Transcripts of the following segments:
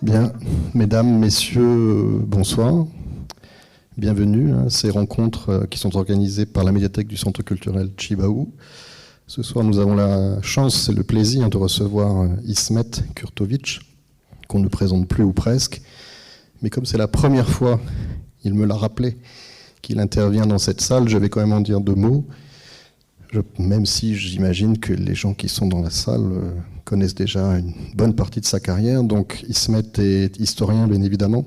Bien, mesdames, messieurs, bonsoir. Bienvenue à ces rencontres qui sont organisées par la médiathèque du Centre culturel Tjibaou. Ce soir, nous avons la chance et le plaisir de recevoir Ismet Kurtovic, qu'on ne présente plus ou presque. Mais comme c'est la première fois, il me l'a rappelé, qu'il intervient dans cette salle, je vais quand même en dire deux mots. Même si j'imagine que les gens qui sont dans la salle connaissent déjà une bonne partie de sa carrière. Donc Ismet est historien, bien évidemment.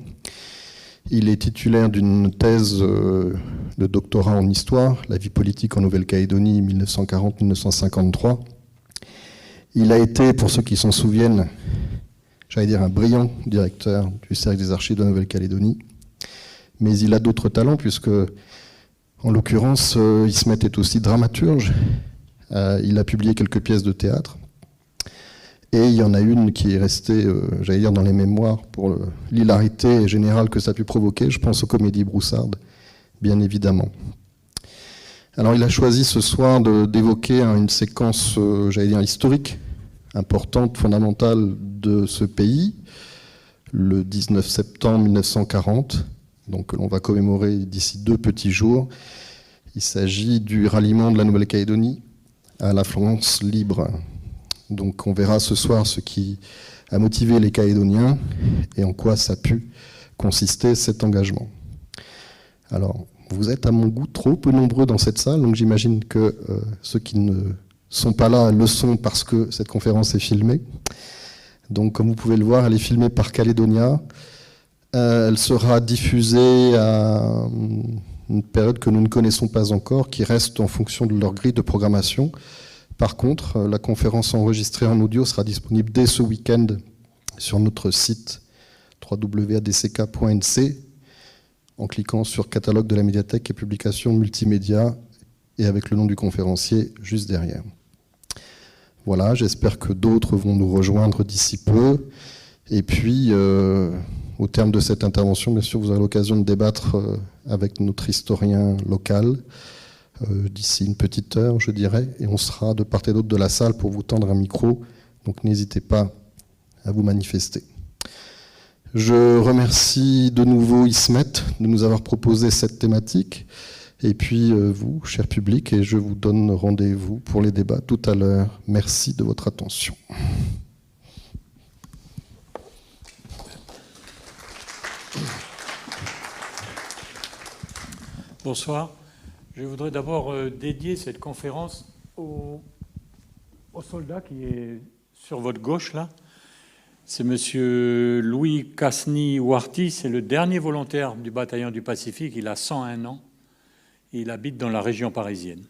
Il est titulaire d'une thèse de doctorat en histoire, la vie politique en Nouvelle-Calédonie, 1940-1953. Il a été, pour ceux qui s'en souviennent, j'allais dire un brillant directeur du Cercle des archives de Nouvelle-Calédonie. Mais il a d'autres talents, puisque, en l'occurrence, Ismet est aussi dramaturge. Il a publié quelques pièces de théâtre. Et il y en a une qui est restée, j'allais dire, dans les mémoires pour l'hilarité générale que ça a pu provoquer. Je pense aux comédies Broussard, bien évidemment. Alors il a choisi ce soir d'évoquer une séquence, j'allais dire, historique, importante, fondamentale de ce pays, le 19 septembre 1940, donc que l'on va commémorer d'ici 2 petits jours. Il s'agit du ralliement de la Nouvelle-Calédonie à la France libre. Donc on verra ce soir ce qui a motivé les Calédoniens et en quoi ça a pu consister cet engagement. Alors, vous êtes à mon goût trop peu nombreux dans cette salle, donc j'imagine que ceux qui ne sont pas là le sont parce que cette conférence est filmée. Donc comme vous pouvez le voir, elle est filmée par Calédonia. Elle sera diffusée à une période que nous ne connaissons pas encore, qui reste en fonction de leur grille de programmation. Par contre, la conférence enregistrée en audio sera disponible dès ce week-end sur notre site www.adck.nc en cliquant sur catalogue de la médiathèque et publications multimédia et avec le nom du conférencier juste derrière. Voilà, j'espère que d'autres vont nous rejoindre d'ici peu. Et puis, au terme de cette intervention, bien sûr, vous aurez l'occasion de débattre avec notre historien local d'ici une petite heure, je dirais, et on sera de part et d'autre de la salle pour vous tendre un micro, donc n'hésitez pas à vous manifester. Je remercie de nouveau Ismet de nous avoir proposé cette thématique, et puis vous, cher public, et je vous donne rendez-vous pour les débats tout à l'heure. Merci de votre attention. Bonsoir. Je voudrais d'abord dédier cette conférence au soldat qui est sur votre gauche, là. C'est M. Louis Kasni-Warti, c'est le dernier volontaire du bataillon du Pacifique. Il a 101 ans. Il habite dans la région parisienne.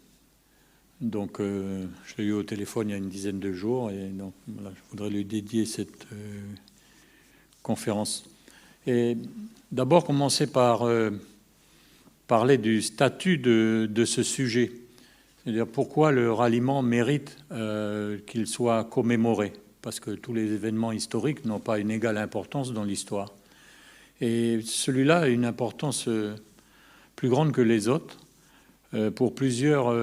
Donc, je l'ai eu au téléphone il y a une dizaine de jours. Et donc, voilà, je voudrais lui dédier cette conférence. Et d'abord, commencer par parler du statut de ce sujet. C'est-à-dire pourquoi le ralliement mérite qu'il soit commémoré. Parce que tous les événements historiques n'ont pas une égale importance dans l'histoire. Et celui-là a une importance plus grande que les autres pour plusieurs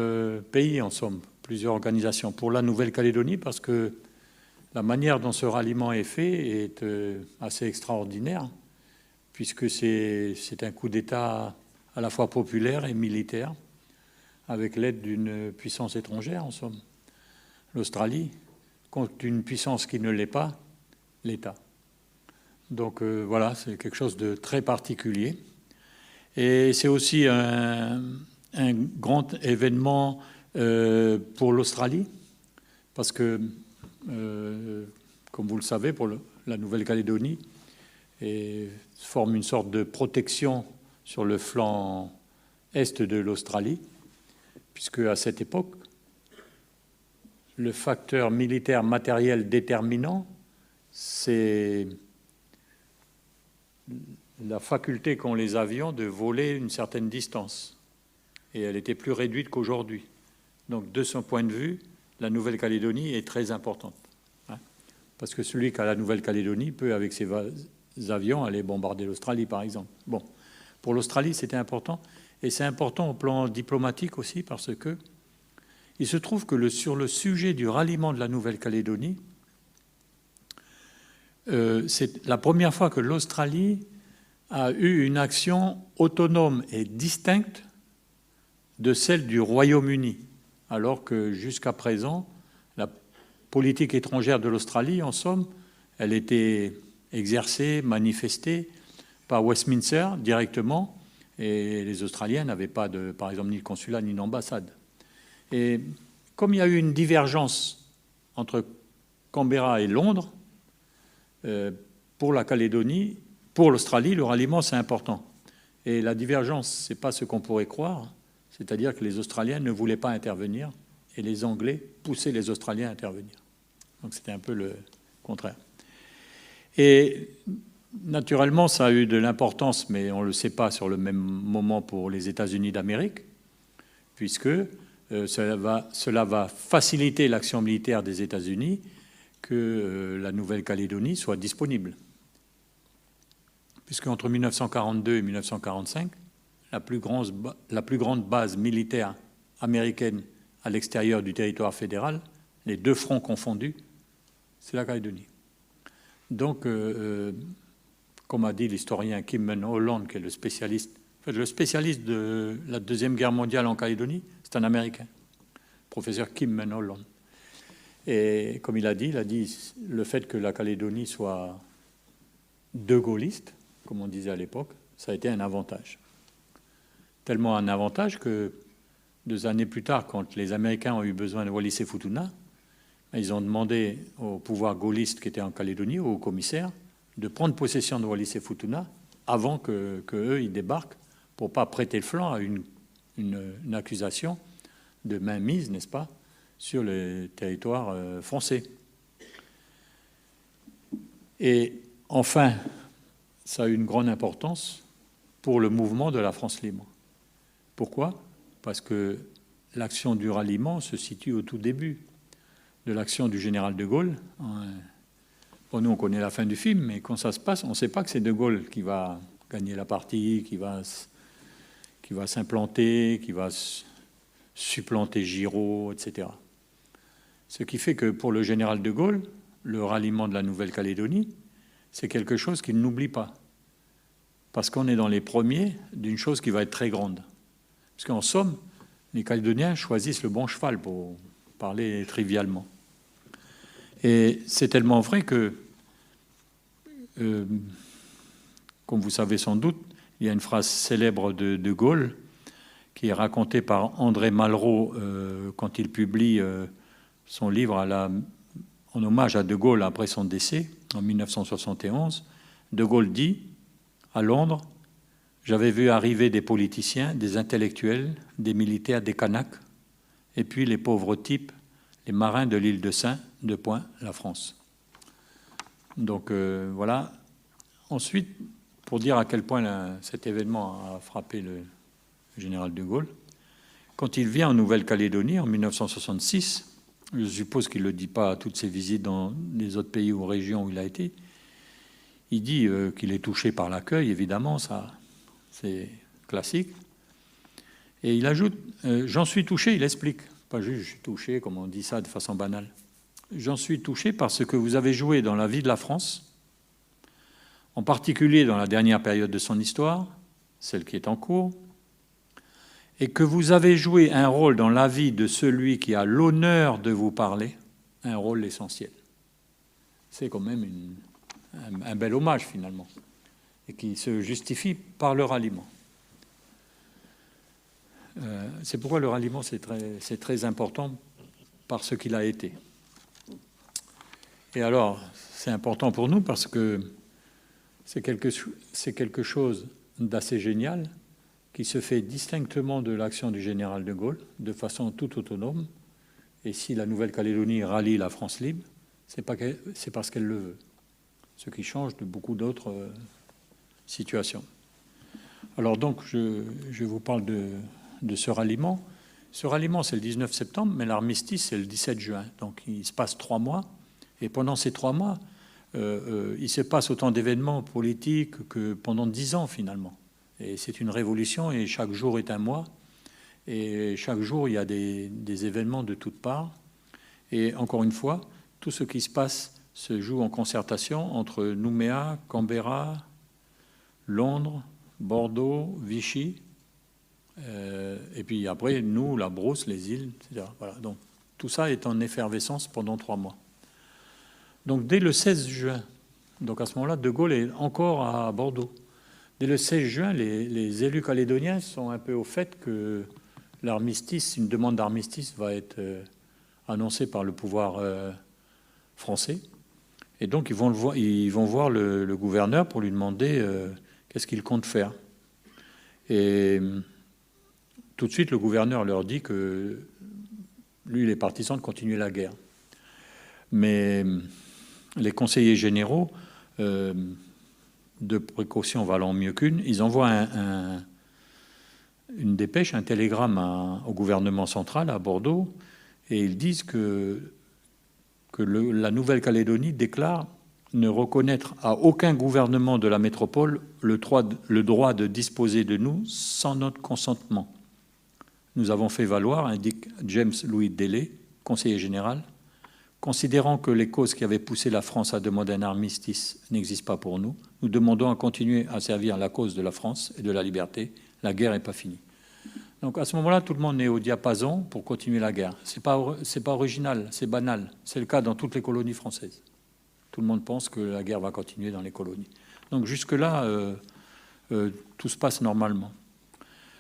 pays, en somme, plusieurs organisations. Pour la Nouvelle-Calédonie, parce que la manière dont ce ralliement est fait est assez extraordinaire, puisque c'est un coup d'État à la fois populaire et militaire, avec l'aide d'une puissance étrangère, en somme. L'Australie, contre une puissance qui ne l'est pas, l'État. Donc voilà, c'est quelque chose de très particulier. Et c'est aussi un grand événement pour l'Australie, parce que, comme vous le savez, pour la Nouvelle-Calédonie, forme une sorte de protection sur le flanc est de l'Australie, puisque à cette époque, le facteur militaire matériel déterminant, c'est la faculté qu'ont les avions de voler une certaine distance. Et elle était plus réduite qu'aujourd'hui. Donc, de son point de vue, la Nouvelle-Calédonie est très importante. Parce que celui qui a la Nouvelle-Calédonie peut, avec ses avions, aller bombarder l'Australie, par exemple. Bon. Pour l'Australie, c'était important. Et c'est important au plan diplomatique aussi, parce que il se trouve que sur le sujet du ralliement de la Nouvelle-Calédonie, c'est la première fois que l'Australie a eu une action autonome et distincte de celle du Royaume-Uni, alors que jusqu'à présent, la politique étrangère de l'Australie, en somme, elle était exercée, manifestée par Westminster directement, et les Australiens n'avaient pas, par exemple, ni de consulat ni d'ambassade. Et comme il y a eu une divergence entre Canberra et Londres, pour la Calédonie, pour l'Australie, le ralliement, c'est important. Et la divergence, ce n'est pas ce qu'on pourrait croire, c'est-à-dire que les Australiens ne voulaient pas intervenir et les Anglais poussaient les Australiens à intervenir. Donc c'était un peu le contraire. Et naturellement, ça a eu de l'importance, mais on ne le sait pas sur le même moment pour les États-Unis d'Amérique, puisque cela va faciliter l'action militaire des États-Unis que la Nouvelle-Calédonie soit disponible. Puisque entre 1942 et 1945, la plus grande base militaire américaine à l'extérieur du territoire fédéral, les deux fronts confondus, c'est la Calédonie. Donc, comme a dit l'historien Kim Holland, qui est le spécialiste de la Deuxième Guerre mondiale en Calédonie, c'est un Américain, professeur Kim Holland. Et comme il a dit le fait que la Calédonie soit de gaulliste, comme on disait à l'époque, ça a été un avantage. Tellement un avantage que 2 années plus tard, quand les Américains ont eu besoin de Wallis et Futuna, ils ont demandé au pouvoir gaulliste qui était en Calédonie, au commissaire, de prendre possession de Wallis et Futuna avant qu'eux, ils débarquent, pour ne pas prêter le flanc à une accusation de mainmise, n'est-ce pas, sur le territoire français. Et enfin, ça a eu une grande importance pour le mouvement de la France libre. Pourquoi ? Parce que l'action du ralliement se situe au tout début de l'action du général de Gaulle. Bon, nous, on connaît la fin du film, mais quand ça se passe, on ne sait pas que c'est de Gaulle qui va gagner la partie, qui va s'implanter, qui va supplanter Giraud, etc. Ce qui fait que pour le général de Gaulle, le ralliement de la Nouvelle-Calédonie, c'est quelque chose qu'il n'oublie pas. Parce qu'on est dans les premiers d'une chose qui va être très grande. Parce qu'en somme, les Calédoniens choisissent le bon cheval, pour parler trivialement. Et c'est tellement vrai que, comme vous savez sans doute, il y a une phrase célèbre de Gaulle qui est racontée par André Malraux quand il publie son livre en hommage à De Gaulle après son décès, en 1971. De Gaulle dit, à Londres, « J'avais vu arriver des politiciens, des intellectuels, des militaires, des Kanaks, et puis les pauvres types, les marins de l'île de Sein, de Point, la France. » Donc voilà. Ensuite, pour dire à quel point cet événement a frappé le général de Gaulle, quand il vient en Nouvelle-Calédonie en 1966, je suppose qu'il ne le dit pas à toutes ses visites dans les autres pays ou régions où il a été, il dit qu'il est touché par l'accueil, évidemment, ça c'est classique. Et il ajoute, j'en suis touché, il explique, pas juste je suis touché, comme on dit ça de façon banale. J'en suis touché parce que vous avez joué dans la vie de la France, en particulier dans la dernière période de son histoire, celle qui est en cours, et que vous avez joué un rôle dans la vie de celui qui a l'honneur de vous parler, un rôle essentiel. C'est quand même un bel hommage, finalement, et qui se justifie par le ralliement. C'est pourquoi le ralliement, c'est très important par ce qu'il a été. Et alors, c'est important pour nous parce que c'est quelque chose d'assez génial qui se fait distinctement de l'action du général de Gaulle, de façon tout autonome. Et si la Nouvelle-Calédonie rallie la France libre, c'est parce qu'elle le veut. Ce qui change de beaucoup d'autres situations. Alors donc, je vous parle de ce ralliement. Ce ralliement, c'est le 19 septembre, mais l'armistice, c'est le 17 juin. Donc il se passe 3 mois. Et pendant ces 3 mois, il se passe autant d'événements politiques que pendant 10 ans, finalement. Et c'est une révolution, et chaque jour est un mois. Et chaque jour, il y a des événements de toutes parts. Et encore une fois, tout ce qui se passe se joue en concertation entre Nouméa, Canberra, Londres, Bordeaux, Vichy, et puis après, nous, la Brousse, les îles, etc. Voilà. Donc, tout ça est en effervescence pendant 3 mois. Donc, dès le 16 juin, donc à ce moment-là, De Gaulle est encore à Bordeaux. Dès le 16 juin, les élus calédoniens sont un peu au fait que l'armistice, une demande d'armistice va être annoncée par le pouvoir français. Et donc, ils vont voir le gouverneur pour lui demander qu'est-ce qu'il compte faire. Et tout de suite, le gouverneur leur dit que lui, il est partisan de continuer la guerre. Mais les conseillers généraux, de précaution valant mieux qu'une, ils envoient une dépêche, un télégramme au gouvernement central à Bordeaux, et ils disent que la Nouvelle-Calédonie déclare ne reconnaître à aucun gouvernement de la métropole le droit de disposer de nous sans notre consentement. Nous avons fait valoir, indique James Louis Delay, conseiller général, considérant que les causes qui avaient poussé la France à demander un armistice n'existent pas pour nous, nous demandons à continuer à servir la cause de la France et de la liberté. La guerre n'est pas finie. Donc à ce moment-là, tout le monde est au diapason pour continuer la guerre. C'est pas original, c'est banal. C'est le cas dans toutes les colonies françaises. Tout le monde pense que la guerre va continuer dans les colonies. Donc jusque-là, tout se passe normalement.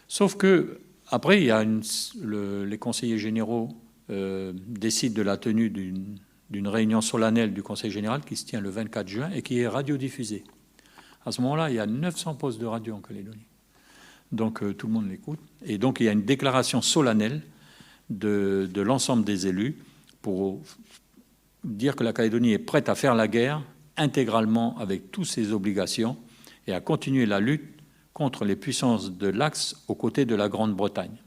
Sauf que après, il y a les conseillers généraux décident de la tenue d'une réunion solennelle du Conseil général qui se tient le 24 juin et qui est radiodiffusée. À ce moment-là, il y a 900 postes de radio en Calédonie. Donc tout le monde l'écoute. Et donc il y a une déclaration solennelle de l'ensemble des élus pour dire que la Calédonie est prête à faire la guerre intégralement avec toutes ses obligations et à continuer la lutte contre les puissances de l'Axe aux côtés de la Grande-Bretagne.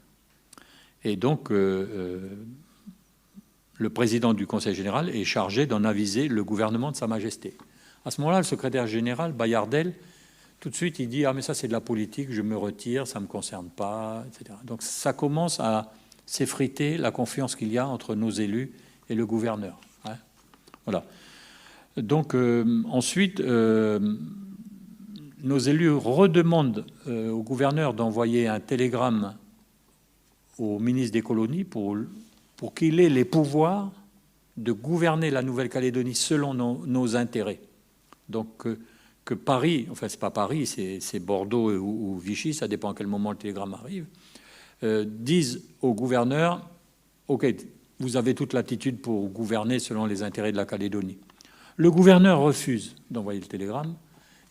Et donc, le président du Conseil général est chargé d'en aviser le gouvernement de Sa Majesté. À ce moment-là, le secrétaire général, Bayardel, tout de suite, il dit « Ah, mais ça, c'est de la politique, je me retire, ça ne me concerne pas, etc. » Donc, ça commence à s'effriter la confiance qu'il y a entre nos élus et le gouverneur. Hein, voilà. Donc, ensuite... nos élus redemandent au gouverneur d'envoyer un télégramme au ministre des colonies pour qu'il ait les pouvoirs de gouverner la Nouvelle-Calédonie selon nos intérêts. Donc que Paris, enfin c'est pas Paris, c'est Bordeaux ou Vichy, ça dépend à quel moment le télégramme arrive, disent au gouverneur « Ok, vous avez toute latitude pour gouverner selon les intérêts de la Calédonie ». Le gouverneur refuse d'envoyer le télégramme.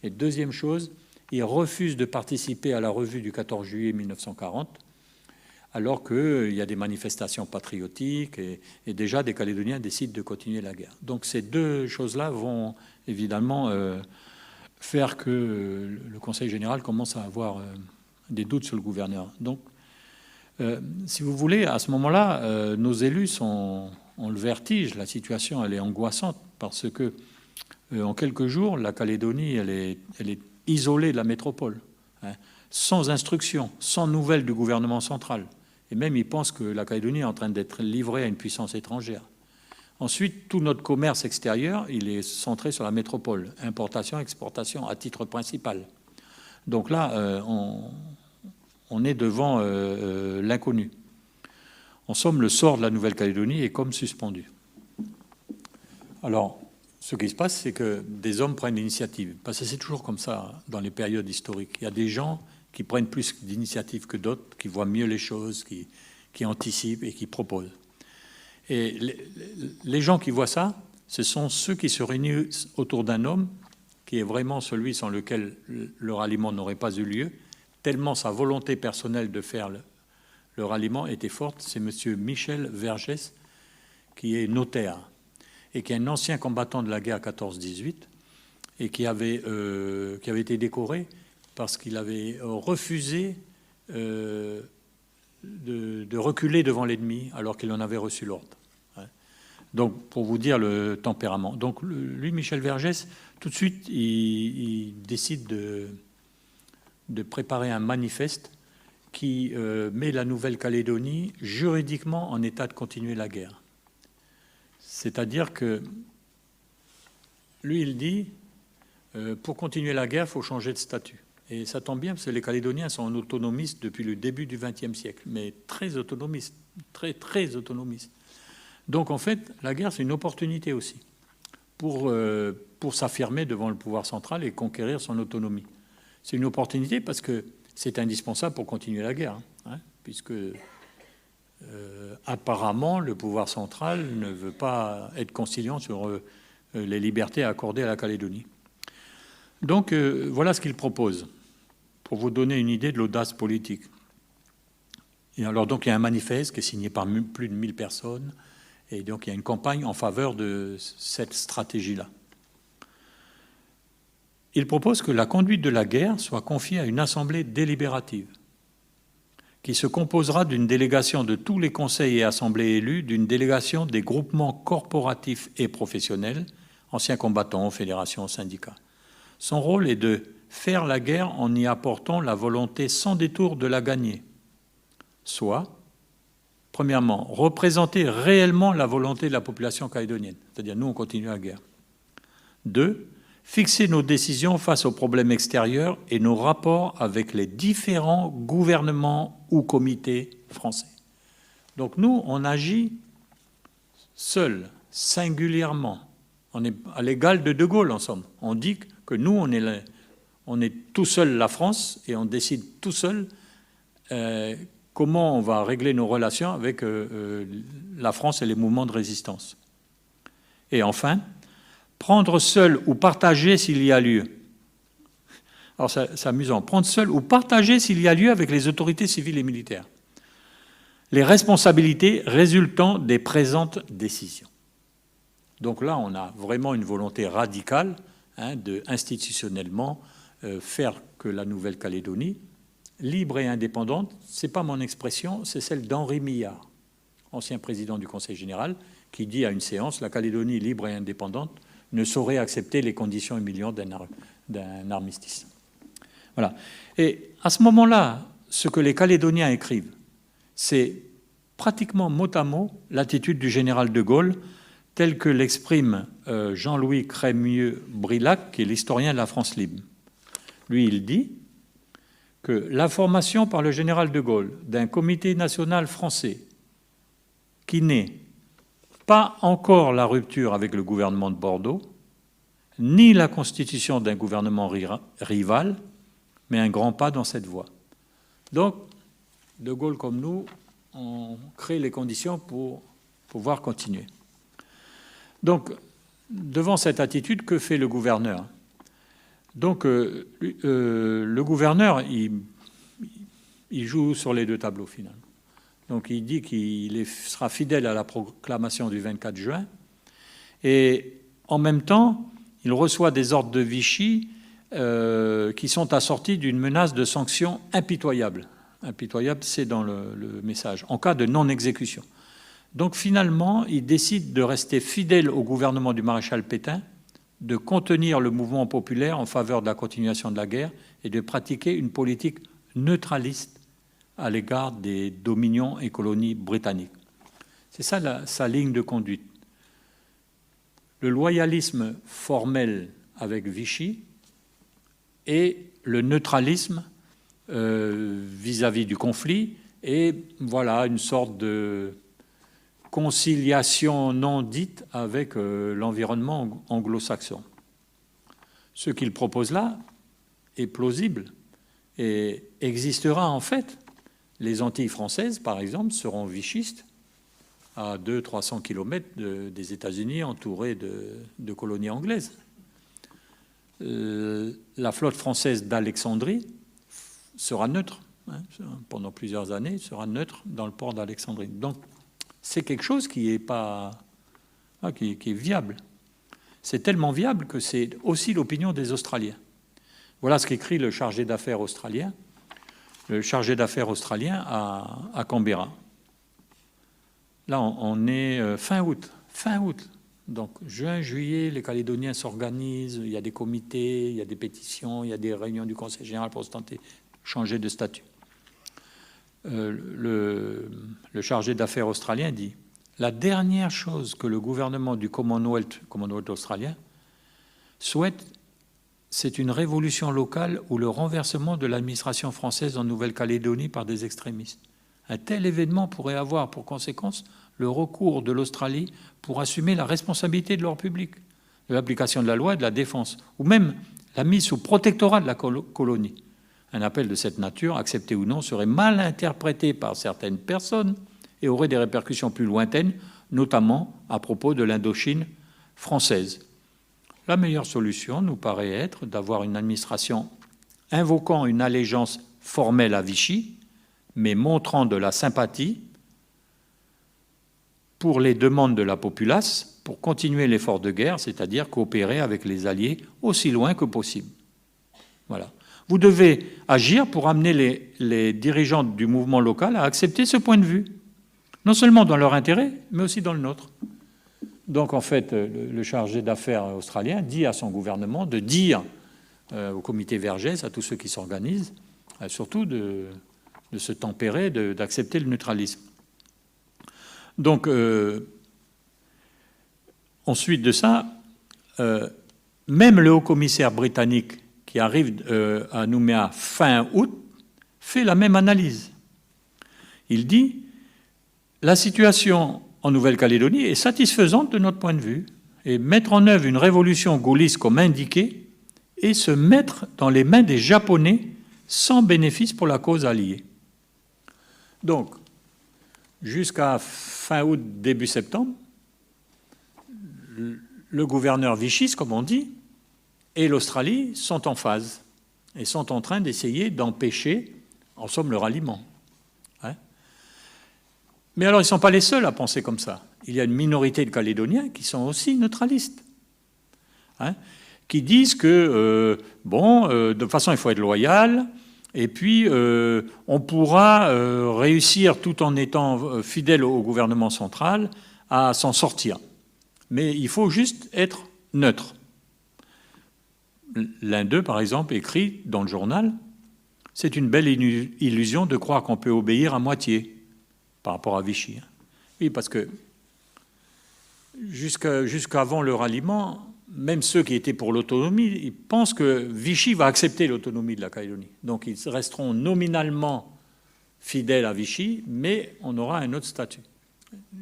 Et deuxième chose, il refuse de participer à la revue du 14 juillet 1940, alors qu'il y a des manifestations patriotiques et déjà des Calédoniens décident de continuer la guerre. Donc ces deux choses-là vont évidemment faire que le Conseil général commence à avoir des doutes sur le gouverneur. Donc, si vous voulez, à ce moment-là, nos élus ont le vertige, la situation elle est angoissante parce que en quelques jours, la Calédonie, elle est isolée de la métropole, hein, sans instruction, sans nouvelles du gouvernement central. Et même, ils pensent que la Calédonie est en train d'être livrée à une puissance étrangère. Ensuite, tout notre commerce extérieur, il est centré sur la métropole, importation, exportation, à titre principal. Donc là, on est devant l'inconnu. En somme, le sort de la Nouvelle-Calédonie est comme suspendu. Alors, ce qui se passe, c'est que des hommes prennent l'initiative. Parce que c'est toujours comme ça dans les périodes historiques. Il y a des gens qui prennent plus d'initiative que d'autres, qui voient mieux les choses, qui anticipent et qui proposent. Et les gens qui voient ça, ce sont ceux qui se réunissent autour d'un homme qui est vraiment celui sans lequel le ralliement n'aurait pas eu lieu, tellement sa volonté personnelle de faire le ralliement était forte. C'est M. Michel Vergès, qui est notaire et qui est un ancien combattant de la guerre 14-18 et qui avait été décoré parce qu'il avait refusé de reculer devant l'ennemi alors qu'il en avait reçu l'ordre. Donc, pour vous dire le tempérament. Donc, lui, Michel Vergès, tout de suite, il décide de préparer un manifeste qui met la Nouvelle-Calédonie juridiquement en état de continuer la guerre. C'est-à-dire que lui, il dit, pour continuer la guerre, il faut changer de statut. Et ça tombe bien, parce que les Calédoniens sont autonomistes depuis le début du XXe siècle, mais très autonomistes, très, très autonomistes. Donc, en fait, la guerre, c'est une opportunité aussi pour s'affirmer devant le pouvoir central et conquérir son autonomie. C'est une opportunité parce que c'est indispensable pour continuer la guerre, hein, puisque apparemment, le pouvoir central ne veut pas être conciliant sur les libertés accordées à la Calédonie. Donc, voilà ce qu'il propose, pour vous donner une idée de l'audace politique. Et alors, donc, il y a un manifeste qui est signé par plus de 1000 personnes, et donc il y a une campagne en faveur de cette stratégie-là. Il propose que la conduite de la guerre soit confiée à une assemblée délibérative, qui se composera d'une délégation de tous les conseils et assemblées élus, d'une délégation des groupements corporatifs et professionnels, anciens combattants, fédérations, syndicats. Son rôle est de faire la guerre en y apportant la volonté sans détour de la gagner, soit, premièrement, représenter réellement la volonté de la population calédonienne, c'est-à-dire nous on continue la guerre. 2, fixer nos décisions face aux problèmes extérieurs et nos rapports avec les différents gouvernements ou comités français. Donc nous, on agit seul, singulièrement. On est à l'égal de De Gaulle, en somme. On dit que nous, on est tout seul la France et on décide tout seul comment on va régler nos relations avec la France et les mouvements de résistance. Et enfin, prendre seul ou partager s'il y a lieu. Alors c'est amusant, prendre seul ou partager s'il y a lieu avec les autorités civiles et militaires les responsabilités résultant des présentes décisions. Donc là, on a vraiment une volonté radicale de, institutionnellement, faire que la Nouvelle-Calédonie, libre et indépendante, ce n'est pas mon expression, c'est celle d'Henri Millard, ancien président du Conseil général, qui dit à une séance « La Calédonie libre et indépendante ne saurait accepter les conditions humiliantes d'un armistice. » Voilà. Et à ce moment-là, ce que les Calédoniens écrivent, c'est pratiquement mot à mot l'attitude du général de Gaulle, telle que l'exprime Jean-Louis Crémieux-Brillac, qui est l'historien de la France libre. Lui, il dit que la formation par le général de Gaulle d'un comité national français qui n'est pas encore la rupture avec le gouvernement de Bordeaux, ni la constitution d'un gouvernement rival, mais un grand pas dans cette voie. Donc, de Gaulle comme nous, on crée les conditions pour pouvoir continuer. Donc, devant cette attitude, que fait le gouverneur ? Donc, le gouverneur, il joue sur les deux tableaux, finalement. Donc, il dit qu'il sera fidèle à la proclamation du 24 juin. Et en même temps, il reçoit des ordres de Vichy qui sont assortis d'une menace de sanctions impitoyables. Impitoyable, c'est dans le message, en cas de non-exécution. Donc finalement, il décide de rester fidèle au gouvernement du maréchal Pétain, de contenir le mouvement populaire en faveur de la continuation de la guerre et de pratiquer une politique neutraliste à l'égard des dominions et colonies britanniques. C'est ça sa ligne de conduite. Le loyalisme formel avec Vichy et le neutralisme vis-à-vis du conflit, et voilà une sorte de conciliation non dite avec l'environnement anglo-saxon. Ce qu'il propose là est plausible et existera en fait. Les Antilles françaises, par exemple, seront vichistes à 200-300 km des États-Unis, entourées de colonies anglaises. La flotte française d'Alexandrie sera neutre, pendant plusieurs années, sera neutre dans le port d'Alexandrie. Donc, c'est quelque chose qui est viable. C'est tellement viable que c'est aussi l'opinion des Australiens. Voilà ce qu'écrit le chargé d'affaires australien. Le chargé d'affaires australien à Canberra. Là, on est fin août. Donc, juin, juillet, les Calédoniens s'organisent, il y a des comités, il y a des pétitions, il y a des réunions du Conseil général pour se tenter changer de statut. Le chargé d'affaires australien dit « La dernière chose que le gouvernement du Commonwealth australien souhaite, c'est une révolution locale ou le renversement de l'administration française en Nouvelle-Calédonie par des extrémistes. Un tel événement pourrait avoir pour conséquence le recours de l'Australie pour assumer la responsabilité de l'ordre public, de l'application de la loi et de la défense, ou même la mise sous protectorat de la colonie. Un appel de cette nature, accepté ou non, serait mal interprété par certaines personnes et aurait des répercussions plus lointaines, notamment à propos de l'Indochine française. La meilleure solution nous paraît être d'avoir une administration invoquant une allégeance formelle à Vichy, mais montrant de la sympathie pour les demandes de la populace pour continuer l'effort de guerre, c'est-à-dire coopérer avec les Alliés aussi loin que possible. Voilà. Vous devez agir pour amener les dirigeants du mouvement local à accepter ce point de vue, non seulement dans leur intérêt, mais aussi dans le nôtre. Donc, en fait, le chargé d'affaires australien dit à son gouvernement de dire au comité Vergès, à tous ceux qui s'organisent, surtout de se tempérer, d'accepter le neutralisme. Donc, ensuite de ça, même le haut-commissaire britannique qui arrive à Nouméa fin août fait la même analyse. Il dit « La situation en Nouvelle-Calédonie est satisfaisante de notre point de vue et mettre en œuvre une révolution gaulliste comme indiqué et se mettre dans les mains des Japonais sans bénéfice pour la cause alliée. » Donc, jusqu'à fin août, début septembre, le gouverneur Vichy, comme on dit, et l'Australie sont en phase et sont en train d'essayer d'empêcher, en somme, le ralliement. Hein? Mais alors, ils ne sont pas les seuls à penser comme ça. Il y a une minorité de Calédoniens qui sont aussi neutralistes, hein, qui disent que, de toute façon, il faut être loyal, et puis on pourra réussir, tout en étant fidèle au gouvernement central, à s'en sortir. Mais il faut juste être neutre. L'un d'eux, par exemple, écrit dans le journal « C'est une belle illusion de croire qu'on peut obéir à moitié par rapport à Vichy. » Oui, parce que jusqu'avant le ralliement, même ceux qui étaient pour l'autonomie, ils pensent que Vichy va accepter l'autonomie de la Calédonie. Donc ils resteront nominalement fidèles à Vichy, mais on aura un autre statut.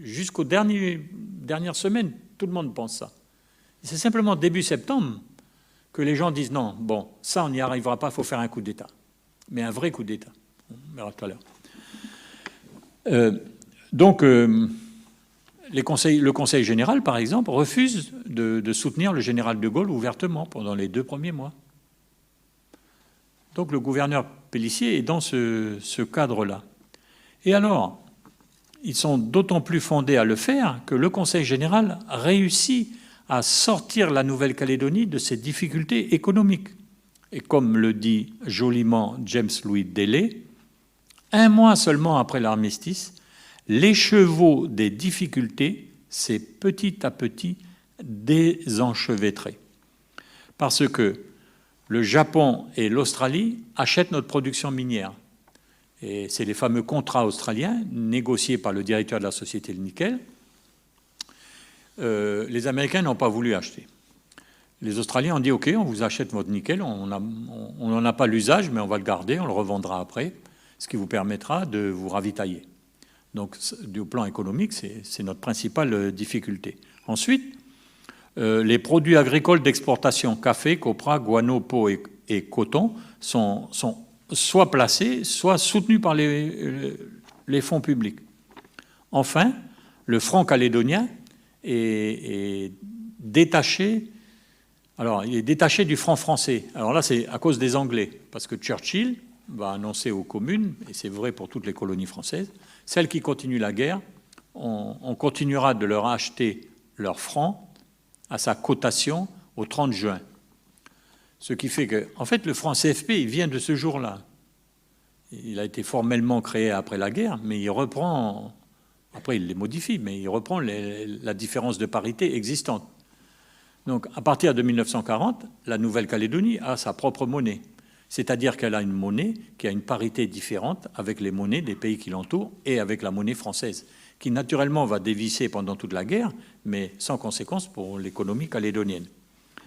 Jusqu'aux dernières semaines, tout le monde pense ça. C'est simplement début septembre que les gens disent non, bon, ça on n'y arrivera pas, il faut faire un coup d'État. Mais un vrai coup d'État. On verra tout à l'heure. Le Conseil général, par exemple, refuse de soutenir le général de Gaulle ouvertement pendant les 2 premiers mois. Donc le gouverneur Pélissier est dans ce cadre-là. Et alors, ils sont d'autant plus fondés à le faire que le Conseil général réussit à sortir la Nouvelle-Calédonie de ses difficultés économiques. Et comme le dit joliment James Louis Daly, 1 mois seulement après l'armistice, l'écheveau des difficultés s'est petit à petit désenchevêtré. Parce que le Japon et l'Australie achètent notre production minière. Et c'est les fameux contrats australiens négociés par le directeur de la société Le Nickel. Les Américains n'ont pas voulu acheter. Les Australiens ont dit « Ok, on vous achète votre nickel, on n'en a pas l'usage, mais on va le garder, on le revendra après, ce qui vous permettra de vous ravitailler. » Donc, du plan économique, c'est notre principale difficulté. Ensuite, les produits agricoles d'exportation, café, copra, guano, peau et coton, sont soit placés, soit soutenus par les fonds publics. Enfin, le franc calédonien est détaché. Alors, il est détaché du franc français. Alors là, c'est à cause des Anglais, parce que Churchill va annoncer aux communes, et c'est vrai pour toutes les colonies françaises, celles qui continuent la guerre, on continuera de leur acheter leur franc à sa cotation au 30 juin. Ce qui fait que, en fait, le franc CFP, il vient de ce jour-là. Il a été formellement créé après la guerre, mais il reprend, après il les modifie, mais il reprend la différence de parité existante. Donc, à partir de 1940, la Nouvelle-Calédonie a sa propre monnaie. C'est-à-dire qu'elle a une monnaie qui a une parité différente avec les monnaies des pays qui l'entourent et avec la monnaie française, qui naturellement va dévisser pendant toute la guerre, mais sans conséquence pour l'économie calédonienne.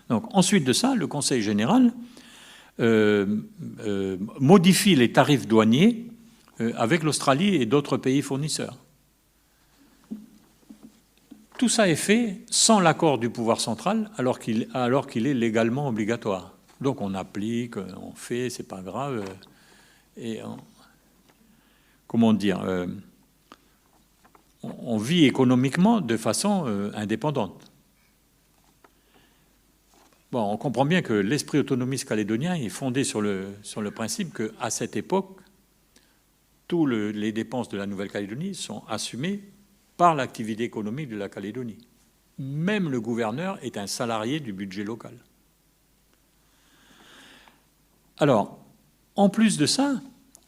Donc, ensuite de ça, le Conseil général modifie les tarifs douaniers avec l'Australie et d'autres pays fournisseurs. Tout ça est fait sans l'accord du pouvoir central, alors qu'il est légalement obligatoire. Donc on applique, on fait, c'est pas grave. Et comment dire, on vit économiquement de façon indépendante. Bon, on comprend bien que l'esprit autonomiste calédonien est fondé sur le principe qu'à cette époque, toutes les dépenses de la Nouvelle-Calédonie sont assumées par l'activité économique de la Calédonie. Même le gouverneur est un salarié du budget local. Alors, en plus de ça,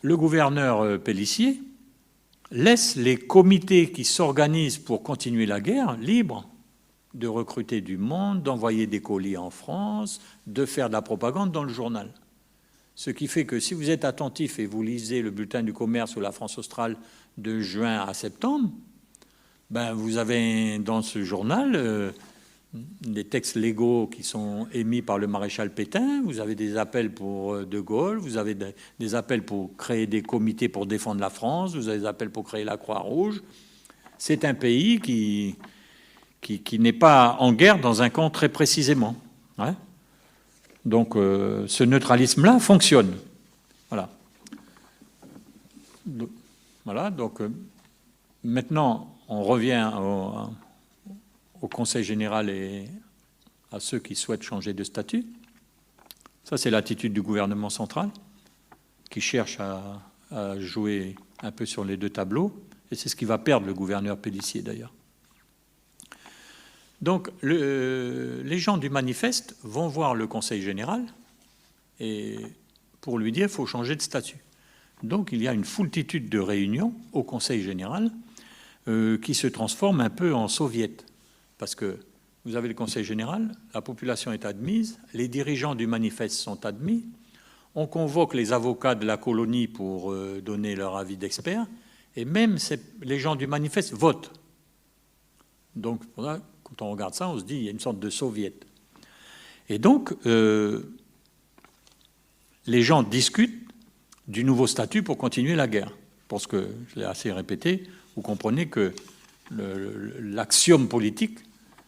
le gouverneur Pélissier laisse les comités qui s'organisent pour continuer la guerre libres de recruter du monde, d'envoyer des colis en France, de faire de la propagande dans le journal. Ce qui fait que si vous êtes attentif et vous lisez le bulletin du commerce ou la France australe de juin à septembre, ben vous avez dans ce journal des textes légaux qui sont émis par le maréchal Pétain, vous avez des appels pour De Gaulle, vous avez des appels pour créer des comités pour défendre la France, vous avez des appels pour créer la Croix-Rouge. C'est un pays qui n'est pas en guerre dans un camp très précisément. Hein. Donc ce neutralisme-là fonctionne. Voilà. Donc maintenant, on revient au Conseil général et à ceux qui souhaitent changer de statut. Ça, c'est l'attitude du gouvernement central, qui cherche à jouer un peu sur les deux tableaux. Et c'est ce qui va perdre le gouverneur Pélissier, d'ailleurs. Donc, les gens du manifeste vont voir le Conseil général et pour lui dire qu'il faut changer de statut. Donc, il y a une foultitude de réunions au Conseil général qui se transforment un peu en soviet. Parce que vous avez le Conseil général, la population est admise, les dirigeants du manifeste sont admis, on convoque les avocats de la colonie pour donner leur avis d'experts, et même les gens du manifeste votent. Donc, quand on regarde ça, on se dit qu'il y a une sorte de soviet. Et donc, les gens discutent du nouveau statut pour continuer la guerre. Parce que, je l'ai assez répété, vous comprenez que l'axiome politique,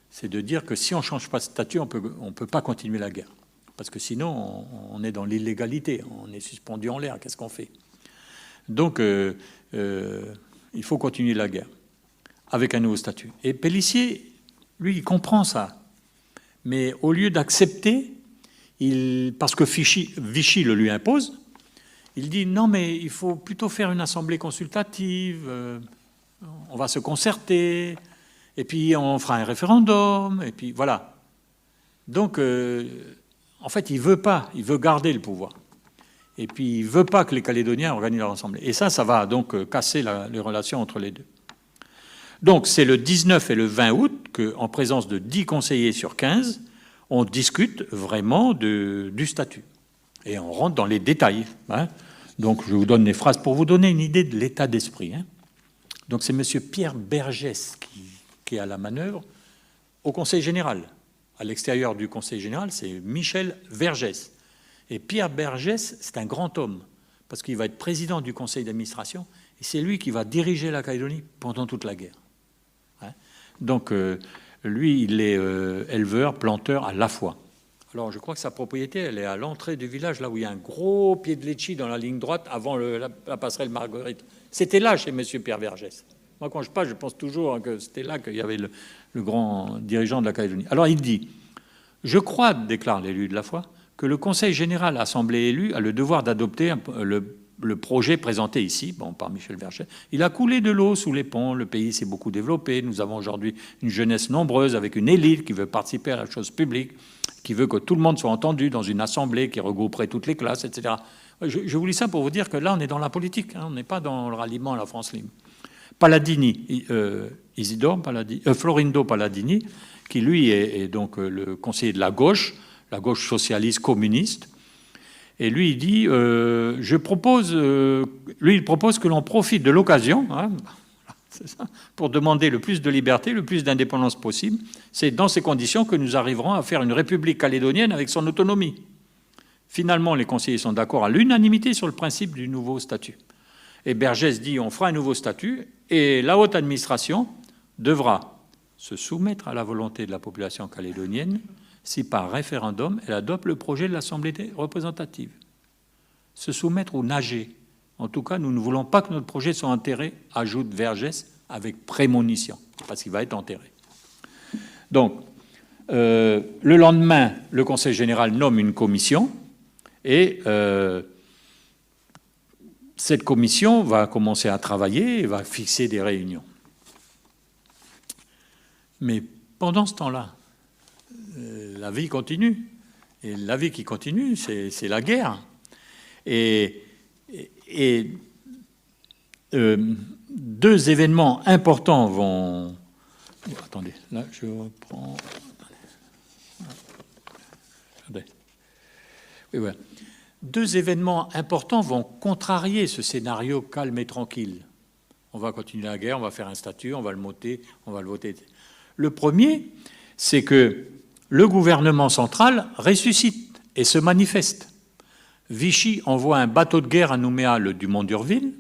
c'est de dire que si on ne change pas de statut, on ne peut pas continuer la guerre. Parce que sinon, on est dans l'illégalité, on est suspendu en l'air, qu'est-ce qu'on fait? Donc, il faut continuer la guerre avec un nouveau statut. Et Pélissier, lui, il comprend ça. Mais au lieu d'accepter, parce que Vichy le lui impose, il dit non, mais il faut plutôt faire une assemblée consultative, on va se concerter, et puis on fera un référendum, et puis voilà. Donc, en fait, il veut pas, il veut garder le pouvoir. Et puis, il veut pas que les Calédoniens organisent leur assemblée. Et ça va donc casser les relations entre les deux. Donc, c'est le 19 et le 20 août qu'en présence de 10 conseillers sur 15, on discute vraiment du statut. Et on rentre dans les détails. Hein. Donc, je vous donne les phrases pour vous donner une idée de l'état d'esprit. Hein. Donc, c'est M. Pierre Bergès qui est à la manœuvre au Conseil général. À l'extérieur du Conseil général, c'est Michel Vergès. Et Pierre Bergès, c'est un grand homme, parce qu'il va être président du conseil d'administration, et c'est lui qui va diriger la Calédonie pendant toute la guerre. Hein. Donc, lui, il est éleveur, planteur à la fois. Alors, je crois que sa propriété, elle est à l'entrée du village, là où il y a un gros pied de litchi dans la ligne droite, avant la passerelle Marguerite. C'était là, chez M. Pierre Vergès. Moi, quand je passe, je pense toujours que c'était là qu'il y avait le grand dirigeant de la Calédonie. Alors, il dit « Je crois, déclare l'élu de la foi, que le Conseil général assemblée élue a le devoir d'adopter le projet présenté ici, par Michel Vergès. Il a coulé de l'eau sous les ponts, le pays s'est beaucoup développé, nous avons aujourd'hui une jeunesse nombreuse avec une élite qui veut participer à la chose publique, qui veut que tout le monde soit entendu dans une assemblée qui regrouperait toutes les classes, etc. » Je vous lis ça pour vous dire que là, on est dans la politique, hein, on n'est pas dans le ralliement à la France libre. Palladini, Florindo Palladini, qui lui est donc le conseiller de la gauche socialiste communiste, et lui il dit il propose que l'on profite de l'occasion, hein, C'est ça, pour demander le plus de liberté, le plus d'indépendance possible. C'est dans ces conditions que nous arriverons à faire une république calédonienne avec son autonomie. Finalement, les conseillers sont d'accord à l'unanimité sur le principe du nouveau statut. Et Bergès dit on fera un nouveau statut et la haute administration devra se soumettre à la volonté de la population calédonienne si par référendum elle adopte le projet de l'Assemblée représentative. Se soumettre ou nager. En tout cas, nous ne voulons pas que notre projet soit enterré, ajoute Vergès, avec prémonition, parce qu'il va être enterré. Donc, le lendemain, le Conseil général nomme une commission, et cette commission va commencer à travailler et va fixer des réunions. Mais pendant ce temps-là, la vie continue. Et la vie qui continue, c'est la guerre. Et deux événements importants vont... Attendez, là je reprends... Attendez. Oui, ouais. Deux événements importants vont contrarier ce scénario calme et tranquille. On va continuer la guerre, on va faire un statut, on va le voter, on va le voter. Le premier, c'est que le gouvernement central ressuscite et se manifeste. Vichy envoie un bateau de guerre à Nouméa, le Dumont d'Urville.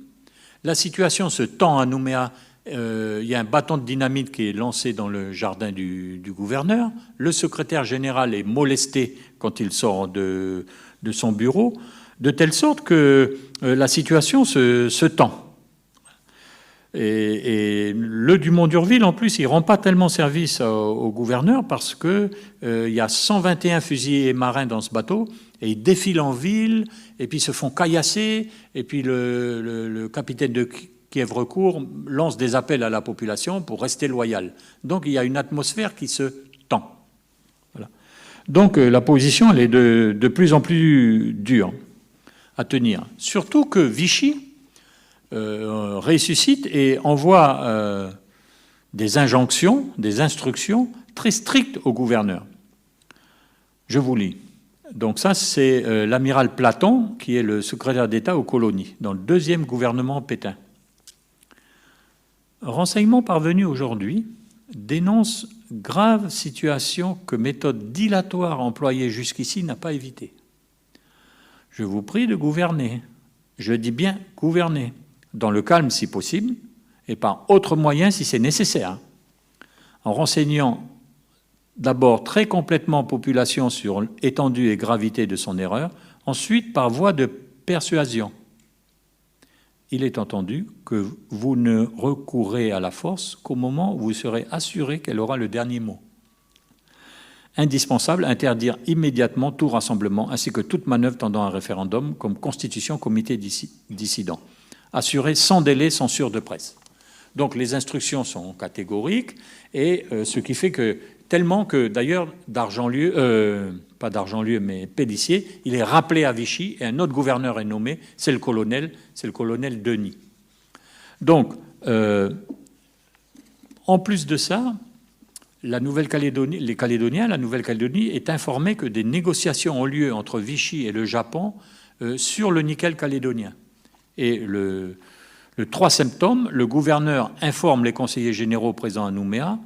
La situation se tend à Nouméa. Il y a un bâton de dynamite qui est lancé dans le jardin du gouverneur. Le secrétaire général est molesté quand il sort de son bureau, de telle sorte que la situation se tend. Et le Dumont d'Urville, en plus, il ne rend pas tellement service au gouverneur parce qu'il y a 121 fusiliers marins dans ce bateau et ils défilent en ville et puis se font caillasser et puis le capitaine de Kievrecourt lance des appels à la population pour rester loyal. Donc il y a une atmosphère qui se tend. Voilà. Donc la position elle est de plus en plus dure à tenir. Surtout que Vichy ressuscite et envoie des injonctions, des instructions très strictes au gouverneur. Je vous lis. Donc ça, c'est l'amiral Platon, qui est le secrétaire d'État aux colonies, dans le deuxième gouvernement Pétain. Renseignements parvenus aujourd'hui dénoncent grave situation que méthode dilatoire employée jusqu'ici n'a pas évité. Je vous prie de gouverner. Je dis bien gouverner. Dans le calme si possible, et par autres moyens si c'est nécessaire, en renseignant d'abord très complètement population sur l'étendue et gravité de son erreur, ensuite par voie de persuasion. Il est entendu que vous ne recourrez à la force qu'au moment où vous serez assuré qu'elle aura le dernier mot. Indispensable, interdire immédiatement tout rassemblement ainsi que toute manœuvre tendant à un référendum comme constitution comité dissident. Assurer sans délai censure de presse. Donc les instructions sont catégoriques et ce qui fait que tellement que d'ailleurs pas d'Argentlieu mais Pélissier, il est rappelé à Vichy et un autre gouverneur est nommé, c'est le colonel Denis. Donc en plus de ça, la Nouvelle-Calédonie est informée que des négociations ont lieu entre Vichy et le Japon sur le nickel calédonien. Et le 3 septembre, le gouverneur informe les conseillers généraux présents à Nouméa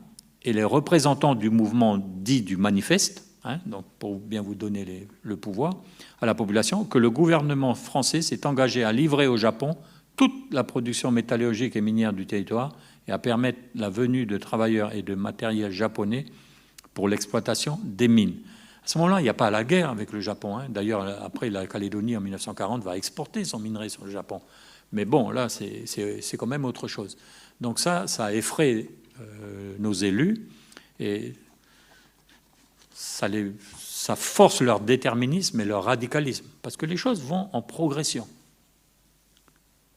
et les représentants du mouvement dit du manifeste, donc pour bien vous donner le pouvoir, à la population, que le gouvernement français s'est engagé à livrer au Japon toute la production métallurgique et minière du territoire et à permettre la venue de travailleurs et de matériel japonais pour l'exploitation des mines. À ce moment-là, il n'y a pas la guerre avec le Japon. D'ailleurs, après, la Calédonie, en 1940, va exporter son minerai sur le Japon. Mais bon, là, c'est quand même autre chose. Donc ça effraie nos élus et ça force leur déterminisme et leur radicalisme. Parce que les choses vont en progression.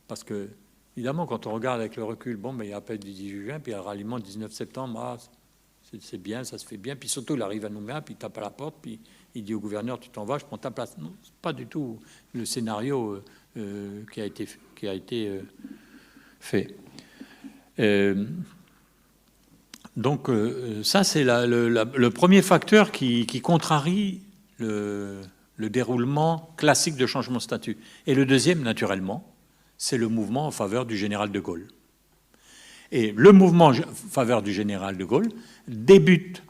Parce que, évidemment, quand on regarde avec le recul, il y a l'appel du 18 juin, puis il y a le ralliement du 19 septembre, c'est bien, ça se fait bien. Puis surtout, il arrive à Nouméa, puis il tape à la porte, puis il dit au gouverneur, tu t'en vas, je prends ta place. Non, c'est pas du tout le scénario qui a été fait. Donc ça, c'est le premier facteur qui contrarie le déroulement classique de changement de statut. Et le deuxième, naturellement, c'est le mouvement en faveur du général de Gaulle. Et le mouvement en faveur du général de Gaulle débute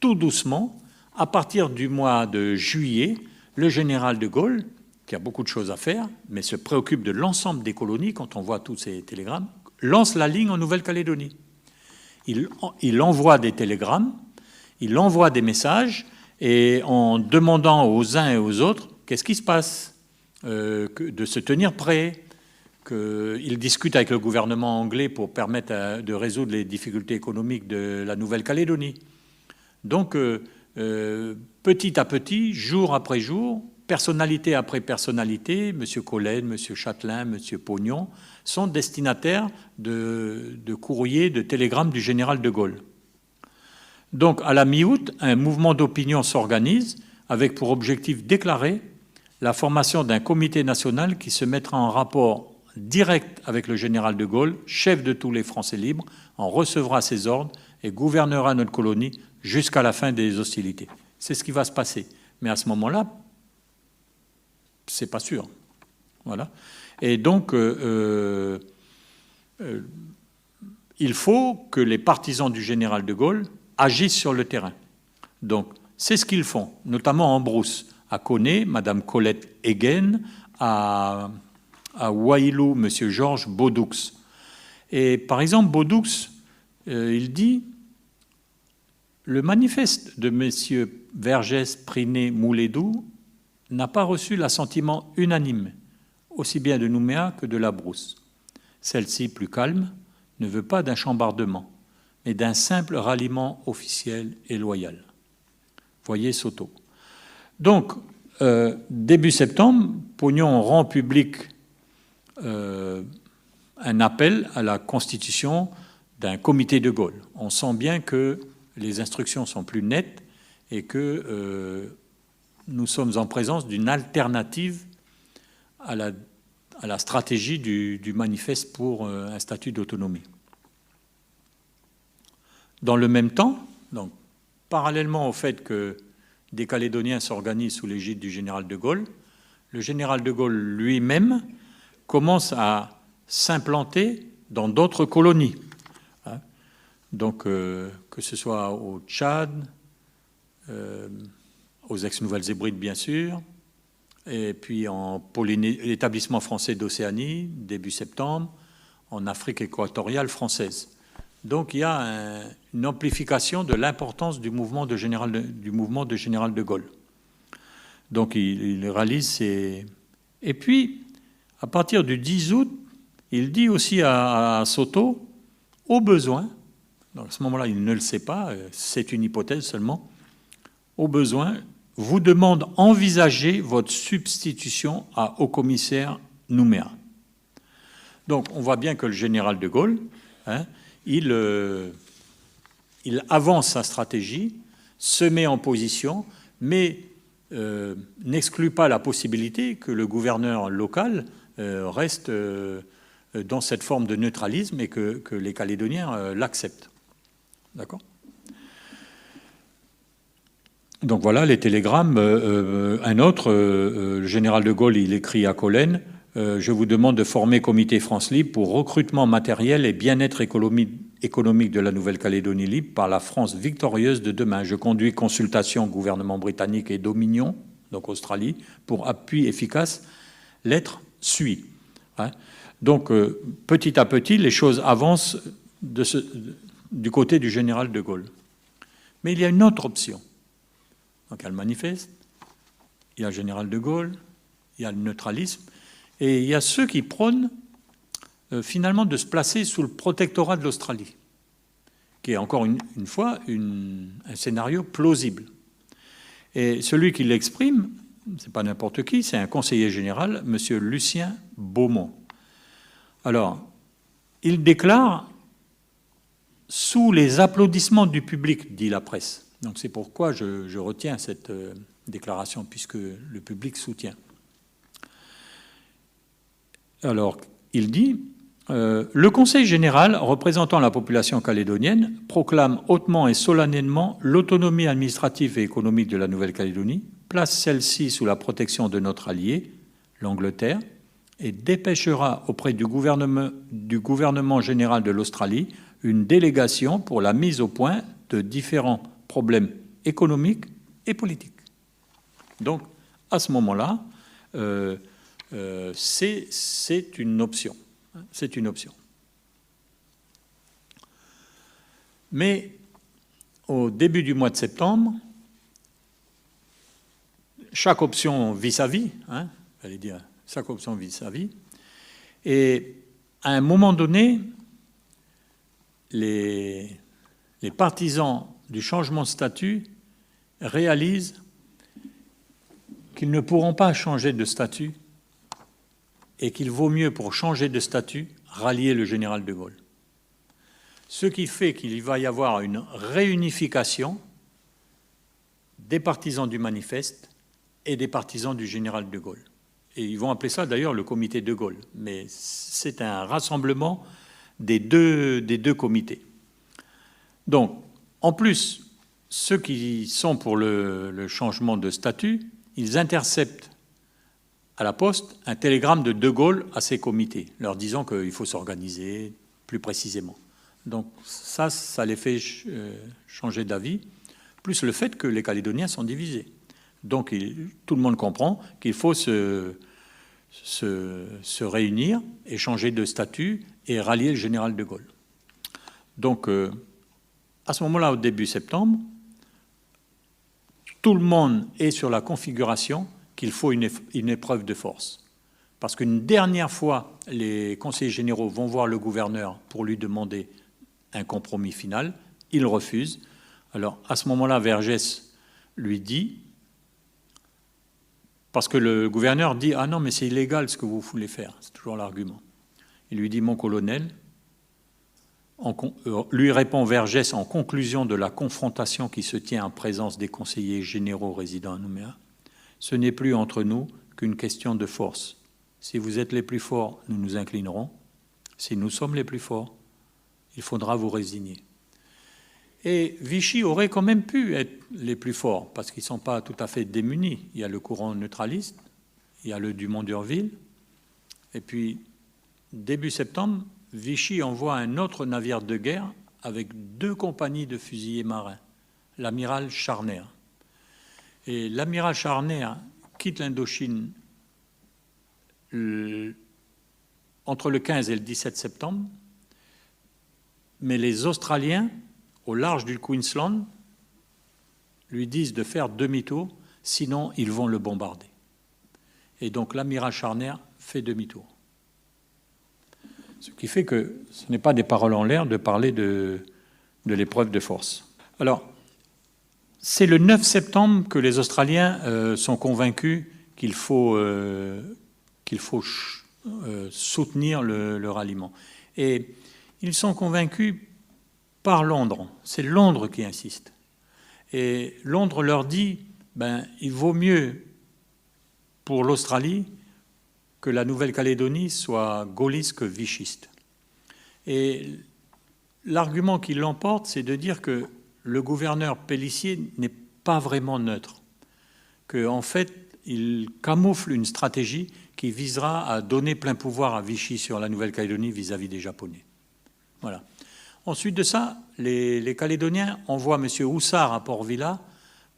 tout doucement. À partir du mois de juillet, le général de Gaulle, qui a beaucoup de choses à faire, mais se préoccupe de l'ensemble des colonies, quand on voit tous ces télégrammes, lance la ligne en Nouvelle-Calédonie. Il envoie des télégrammes, il envoie des messages, et en demandant aux uns et aux autres qu'est-ce qui se passe, de se tenir prêts, qu'il discute avec le gouvernement anglais pour permettre de résoudre les difficultés économiques de la Nouvelle-Calédonie. Donc, petit à petit, jour après jour, personnalité après personnalité, M. Collen, M. Châtelain, M. Pognon, sont destinataires de courriers, de télégrammes du général de Gaulle. Donc, à la mi-août, un mouvement d'opinion s'organise avec pour objectif déclaré la formation d'un comité national qui se mettra en rapport direct avec le général de Gaulle, chef de tous les Français libres, en recevra ses ordres et gouvernera notre colonie jusqu'à la fin des hostilités. C'est ce qui va se passer. Mais à ce moment-là, c'est pas sûr. Voilà. Et donc, il faut que les partisans du général de Gaulle agissent sur le terrain. Donc, c'est ce qu'ils font, notamment en brousse. À Koné, Mme Colette Egen, à Wailou, M. Georges Baudoux. Et par exemple, Baudoux, il dit « Le manifeste de M. Vergès, Priné, Moulédou n'a pas reçu l'assentiment unanime, aussi bien de Nouméa que de la Brousse. Celle-ci, plus calme, ne veut pas d'un chambardement, mais d'un simple ralliement officiel et loyal. » Voyez Soto. Donc, début septembre, Pognon rend public un appel à la constitution d'un comité de Gaulle. On sent bien que les instructions sont plus nettes et que nous sommes en présence d'une alternative à la stratégie du manifeste pour un statut d'autonomie. Dans le même temps, donc, parallèlement au fait que des Calédoniens s'organisent sous l'égide du général de Gaulle, le général de Gaulle lui-même commence à s'implanter dans d'autres colonies. Donc, que ce soit au Tchad, aux ex-Nouvelles-Hébrides, bien sûr, et puis en l'établissement français d'Océanie, début septembre, en Afrique équatoriale française. Donc, il y a une amplification de l'importance du mouvement de général de Gaulle. Donc, il réalise ses... Et puis, à partir du 10 août, il dit aussi à Soto, au besoin, donc à ce moment-là, il ne le sait pas, c'est une hypothèse seulement, au besoin, vous demande envisager votre substitution à haut-commissaire Nouméa. Donc, on voit bien que le général de Gaulle, il avance sa stratégie, se met en position, mais n'exclut pas la possibilité que le gouverneur local reste dans cette forme de neutralisme et que les Calédoniens l'acceptent. D'accord ? Donc voilà les télégrammes. Un autre, le général de Gaulle, il écrit à Collen, je vous demande de former Comité France Libre pour recrutement matériel et bien-être économique de la Nouvelle-Calédonie libre par la France victorieuse de demain. Je conduis consultation au gouvernement britannique et Dominion, donc Australie, pour appui efficace. Lettre suit. Donc petit à petit, les choses avancent du côté du général de Gaulle. Mais il y a une autre option. Donc il y a le manifeste, il y a le général de Gaulle, il y a le neutralisme, et il y a ceux qui prônent finalement de se placer sous le protectorat de l'Australie, qui est encore une fois un scénario plausible. Et celui qui l'exprime, c'est pas n'importe qui, c'est un conseiller général, M. Lucien Beaumont. Alors, il déclare « sous les applaudissements du public », dit la presse. Donc c'est pourquoi je retiens cette déclaration, puisque le public soutient. Alors, il dit le Conseil général, représentant la population calédonienne, proclame hautement et solennellement l'autonomie administrative et économique de la Nouvelle-Calédonie, place celle-ci sous la protection de notre allié, l'Angleterre, et dépêchera auprès du gouvernement général de l'Australie une délégation pour la mise au point de différents problèmes économiques et politiques. Donc, à ce moment-là, c'est une option. C'est une option. Mais au début du mois de septembre, chaque option vit sa vie, j'allais dire, chaque option vit sa vie, et à un moment donné, les partisans du changement de statut réalisent qu'ils ne pourront pas changer de statut et qu'il vaut mieux, pour changer de statut, rallier le général de Gaulle. Ce qui fait qu'il va y avoir une réunification des partisans du manifeste et des partisans du général de Gaulle. Et ils vont appeler ça d'ailleurs le comité de Gaulle, mais c'est un rassemblement des deux comités. Donc, en plus, ceux qui sont pour le changement de statut, ils interceptent à la poste un télégramme de Gaulle à ces comités, leur disant qu'il faut s'organiser plus précisément. Donc ça les fait changer d'avis, plus le fait que les Calédoniens sont divisés. Donc tout le monde comprend qu'il faut se réunir et changer de statut et rallier le général de Gaulle. Donc à ce moment-là, au début septembre, tout le monde est sur la configuration qu'il faut une épreuve de force. Parce qu'une dernière fois, les conseillers généraux vont voir le gouverneur pour lui demander un compromis final. Il refuse. Alors, à ce moment-là, Vergès lui dit, parce que le gouverneur dit « Ah non, mais c'est illégal ce que vous voulez faire », c'est toujours l'argument. Il lui dit « Mon colonel », lui répond Vergès en conclusion de la confrontation qui se tient en présence des conseillers généraux résidant à Nouméa, « Ce n'est plus entre nous qu'une question de force. Si vous êtes les plus forts, nous nous inclinerons. Si nous sommes les plus forts, il faudra vous résigner. » Et Vichy aurait quand même pu être les plus forts, parce qu'ils ne sont pas tout à fait démunis. Il y a le courant neutraliste, il y a le Dumont d'Urville, et puis, début septembre, Vichy envoie un autre navire de guerre avec 2 compagnies de fusiliers marins, l'amiral Charner. Et l'amiral Charner quitte l'Indochine entre le 15 et le 17 septembre, mais les Australiens, au large du Queensland, lui disent de faire demi-tour, sinon ils vont le bombarder. Et donc l'amiral Charner fait demi-tour. Ce qui fait que ce n'est pas des paroles en l'air de parler de l'épreuve de force. Alors, c'est le 9 septembre que les Australiens sont convaincus qu'il faut soutenir le ralliement. Et ils sont convaincus par Londres. C'est Londres qui insiste. Et Londres leur dit, il vaut mieux pour l'Australie que la Nouvelle-Calédonie soit gaulliste que vichiste. Et l'argument qui l'emporte, c'est de dire que le gouverneur Pélissier n'est pas vraiment neutre, qu'en fait, il camoufle une stratégie qui visera à donner plein pouvoir à Vichy sur la Nouvelle-Calédonie vis-à-vis des Japonais. Voilà. Ensuite de ça, les Calédoniens envoient M. Houssard à Port-Vila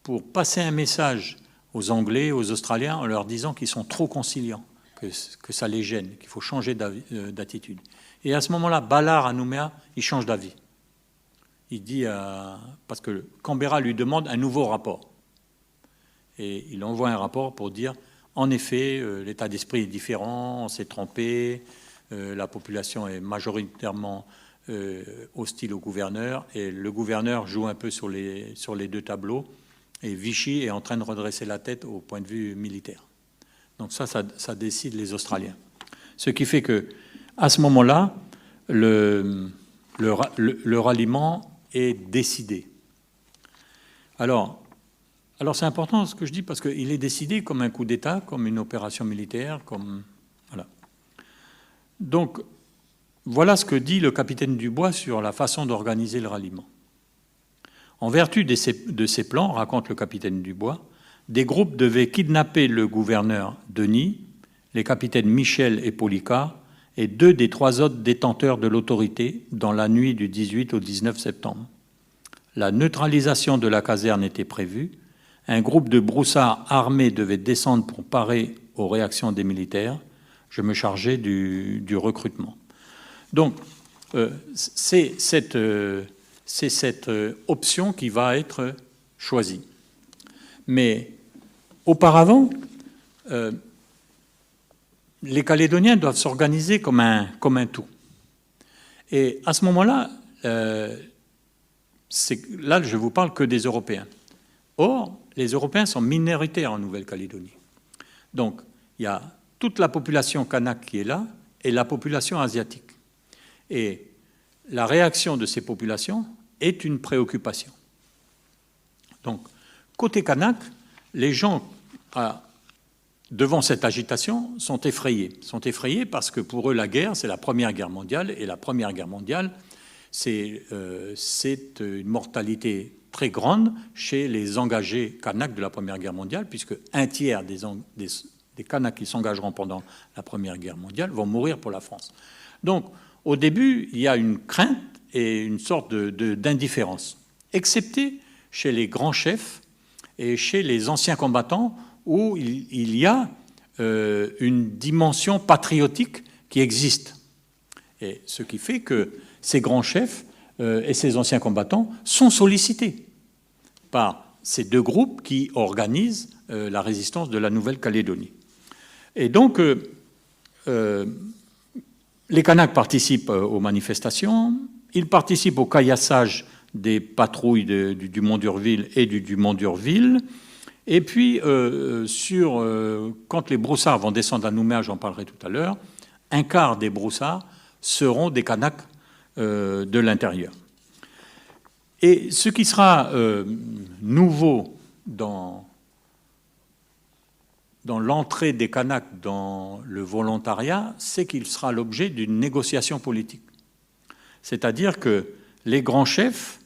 pour passer un message aux Anglais, aux Australiens, en leur disant qu'ils sont trop conciliants, que ça les gêne, qu'il faut changer d'attitude. Et à ce moment-là, Ballard à Nouméa, il change d'avis. Il dit, parce que Canberra lui demande un nouveau rapport. Et il envoie un rapport pour dire, en effet, l'état d'esprit est différent, on s'est trompé, la population est majoritairement hostile au gouverneur, et le gouverneur joue un peu sur les 2 tableaux, et Vichy est en train de redresser la tête au point de vue militaire. Donc ça décide les Australiens. Ce qui fait que, à ce moment-là, le ralliement est décidé. Alors c'est important ce que je dis, parce qu'il est décidé comme un coup d'État, comme une opération militaire, comme... Voilà. Donc, voilà ce que dit le capitaine Dubois sur la façon d'organiser le ralliement. En vertu de ces plans, raconte le capitaine Dubois, des groupes devaient kidnapper le gouverneur Denis, les capitaines Michel et Policar, et 2 des 3 autres détenteurs de l'autorité dans la nuit du 18 au 19 septembre. La neutralisation de la caserne était prévue. Un groupe de broussards armés devait descendre pour parer aux réactions des militaires. Je me chargeais du recrutement. Donc, c'est cette option qui va être choisie. Mais auparavant, les Calédoniens doivent s'organiser comme un tout. Et à ce moment-là, là, je vous parle que des Européens. Or, les Européens sont minoritaires en Nouvelle-Calédonie. Donc, il y a toute la population kanak qui est là et la population asiatique. Et la réaction de ces populations est une préoccupation. Donc, côté kanak, les gens, devant cette agitation, sont effrayés. Sont effrayés parce que pour eux, la guerre, c'est la Première Guerre mondiale. Et la Première Guerre mondiale, c'est une mortalité très grande chez les engagés kanaks de la Première Guerre mondiale, puisque un tiers des kanaks qui s'engageront pendant la Première Guerre mondiale vont mourir pour la France. Donc, au début, il y a une crainte et une sorte d'indifférence, excepté chez les grands chefs et chez les anciens combattants, où il y a une dimension patriotique qui existe. Et ce qui fait que ces grands chefs et ces anciens combattants sont sollicités par ces 2 groupes qui organisent la résistance de la Nouvelle-Calédonie. Et donc, les Kanaks participent aux manifestations, ils participent au caillassage des patrouilles du Mont d'Urville et du Mont d'Urville. Et puis, quand les broussards vont descendre à Nouméa, j'en parlerai tout à l'heure, un quart des broussards seront des Kanaks de l'intérieur. Et ce qui sera nouveau dans l'entrée des Kanaks dans le volontariat, c'est qu'il sera l'objet d'une négociation politique. C'est-à-dire que les grands chefs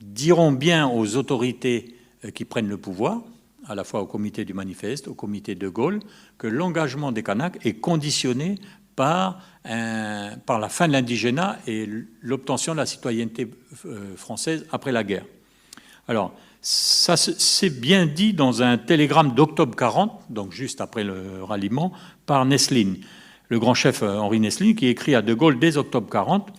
diront bien aux autorités qui prennent le pouvoir, à la fois au comité du manifeste, au comité de Gaulle, que l'engagement des Kanaks est conditionné par la fin de l'indigénat et l'obtention de la citoyenneté française après la guerre. Alors, ça c'est bien dit dans un télégramme d'octobre 40, donc juste après le ralliement, par Nesline, le grand chef Henri Nesline, qui écrit à De Gaulle dès octobre 40,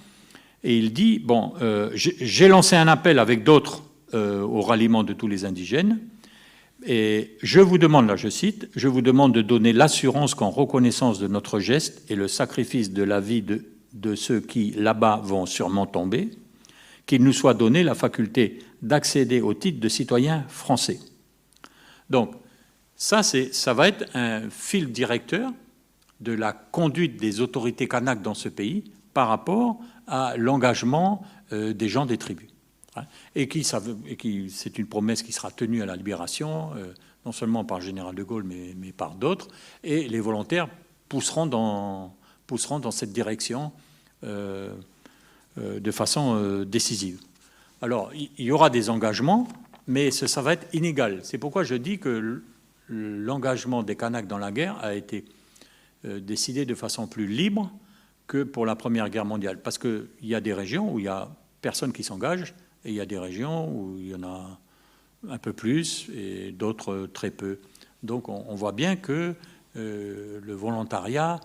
et il dit, bon, j'ai lancé un appel avec d'autres au ralliement de tous les indigènes, et je vous demande, là je cite, je vous demande de donner l'assurance qu'en reconnaissance de notre geste et le sacrifice de la vie de ceux qui, là-bas, vont sûrement tomber, qu'il nous soit donné la faculté d'accéder au titre de citoyen français. Donc, ça va être un fil directeur de la conduite des autorités kanaks dans ce pays par rapport à l'engagement des gens des tribus. Et c'est une promesse qui sera tenue à la Libération, non seulement par le général de Gaulle, mais par d'autres, et les volontaires pousseront dans cette direction de façon décisive. Alors, il y aura des engagements, mais ça va être inégal. C'est pourquoi je dis que l'engagement des Kanaks dans la guerre a été décidé de façon plus libre que pour la Première Guerre mondiale. Parce qu'il y a des régions où il n'y a personne qui s'engage, et il y a des régions où il y en a un peu plus, et d'autres très peu. Donc on voit bien que le volontariat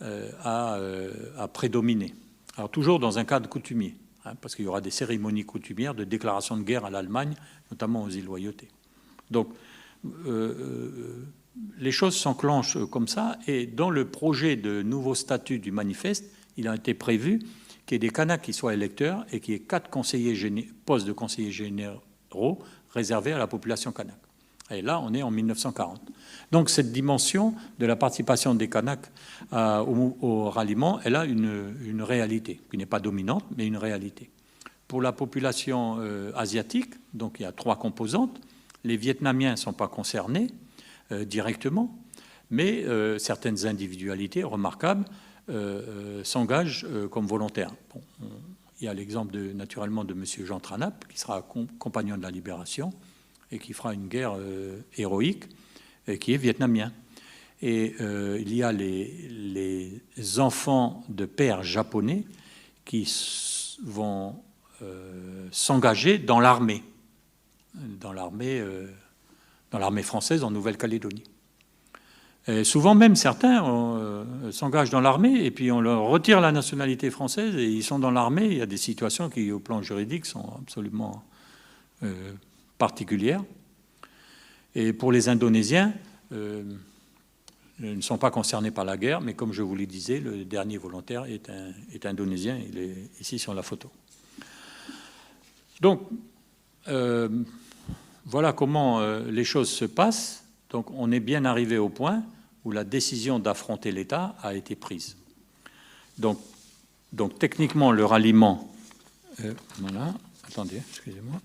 a prédominé. Alors toujours dans un cadre coutumier, parce qu'il y aura des cérémonies coutumières de déclaration de guerre à l'Allemagne, notamment aux îles Loyauté. Donc les choses s'enclenchent comme ça, et dans le projet de nouveau statut du manifeste, il a été prévu qu'il y ait des Kanaks qui soient électeurs et qu'il y ait 4 postes de conseillers généraux réservés à la population kanak. Et là, on est en 1940. Donc cette dimension de la participation des Kanaks au ralliement, elle a une réalité, qui n'est pas dominante, mais une réalité. Pour la population asiatique, donc il y a 3 composantes. Les Vietnamiens ne sont pas concernés directement, mais certaines individualités remarquables s'engagent comme volontaires. Bon, il y a l'exemple naturellement de M. Jean Tranap, qui sera compagnon de la Libération et qui fera une guerre héroïque, et qui est vietnamien. Et il y a les enfants de pères japonais qui vont s'engager dans l'armée française en Nouvelle-Calédonie. Souvent même certains s'engagent dans l'armée et puis on leur retire la nationalité française et ils sont dans l'armée. Il y a des situations qui, au plan juridique, sont absolument particulières. Et pour les Indonésiens, ne sont pas concernés par la guerre, mais comme je vous le disais, le dernier volontaire est indonésien. Il est ici sur la photo. Donc, voilà comment les choses se passent. Donc on est bien arrivé au point où la décision d'affronter l'État a été prise. Donc techniquement, le ralliement... voilà, attendez, excusez-moi.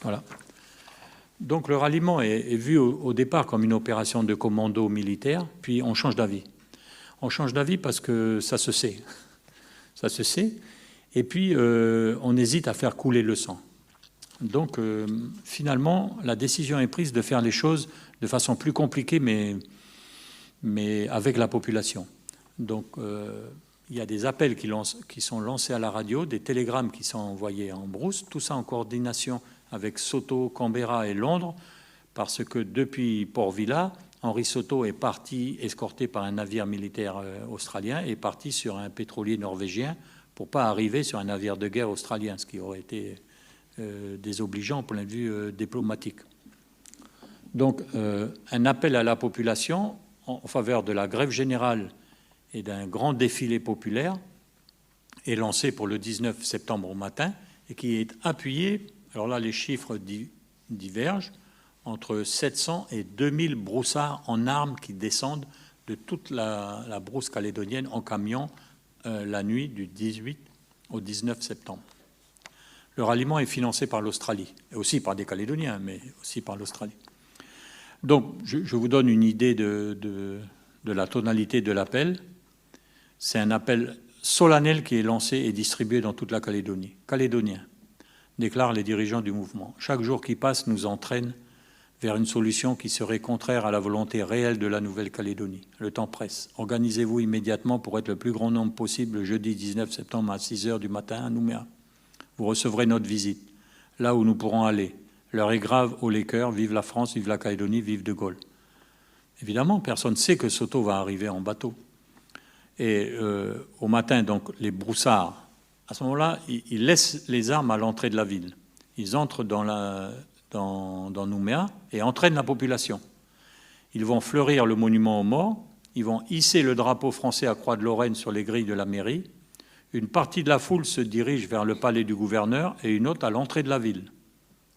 Voilà. Donc le ralliement est vu au départ comme une opération de commando militaire, puis on change d'avis. On change d'avis parce que ça se sait. Ça se sait. Et puis, on hésite à faire couler le sang. Donc, finalement, la décision est prise de faire les choses de façon plus compliquée, mais avec la population. Donc, il y a des appels qui sont lancés à la radio, des télégrammes qui sont envoyés en brousse, tout ça en coordination avec Soto, Canberra et Londres, parce que depuis Port Vila, Henri Soto est parti, escorté par un navire militaire australien, est parti sur un pétrolier norvégien pour ne pas arriver sur un navire de guerre australien, ce qui aurait été désobligeant au point de vue diplomatique. Donc, un appel à la population en faveur de la grève générale et d'un grand défilé populaire est lancé pour le 19 septembre au matin et qui est appuyé, alors là, les chiffres divergent, entre 700 et 2000 broussards en armes qui descendent de toute la brousse calédonienne en camion la nuit du 18 au 19 septembre. Le ralliement est financé par l'Australie, et aussi par des Calédoniens, mais aussi par l'Australie. Donc, je vous donne une idée de la tonalité de l'appel. C'est un appel solennel qui est lancé et distribué dans toute la Calédonie. Calédoniens, déclarent les dirigeants du mouvement. Chaque jour qui passe nous entraîne vers une solution qui serait contraire à la volonté réelle de la Nouvelle-Calédonie. Le temps presse. Organisez-vous immédiatement pour être le plus grand nombre possible le jeudi 19 septembre à 6 h du matin à Nouméa. Vous recevrez notre visite, là où nous pourrons aller. L'heure est grave, haut les cœurs, vive la France, vive la Calédonie, vive De Gaulle. Évidemment, personne ne sait que Soto va arriver en bateau. Et au matin, donc, les broussards, à ce moment-là, ils laissent les armes à l'entrée de la ville. Ils entrent dans Nouméa et entraînent la population. Ils vont fleurir le monument aux morts, ils vont hisser le drapeau français à Croix de Lorraine sur les grilles de la mairie. Une partie de la foule se dirige vers le palais du gouverneur et une autre à l'entrée de la ville,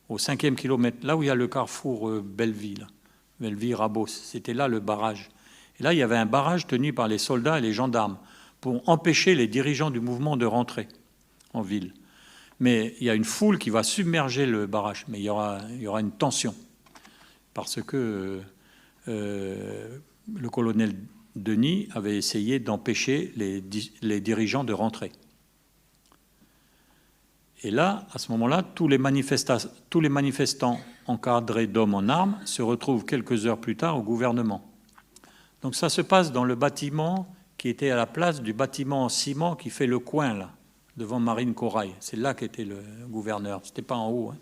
au 5e kilomètre, là où il y a le carrefour Belleville, Belleville-Rabos. C'était là le barrage. Et là, il y avait un barrage tenu par les soldats et les gendarmes pour empêcher les dirigeants du mouvement de rentrer en ville. Mais il y a une foule qui va submerger le barrage, mais il y aura une tension, parce que le colonel Denis avait essayé d'empêcher les dirigeants de rentrer. Et là, à ce moment-là, tous les manifestants encadrés d'hommes en armes se retrouvent quelques heures plus tard au gouvernement. Donc ça se passe dans le bâtiment qui était à la place du bâtiment en ciment qui fait le coin, là, devant Marine Corail. C'est là qu'était le gouverneur, c'était pas en haut. Hein.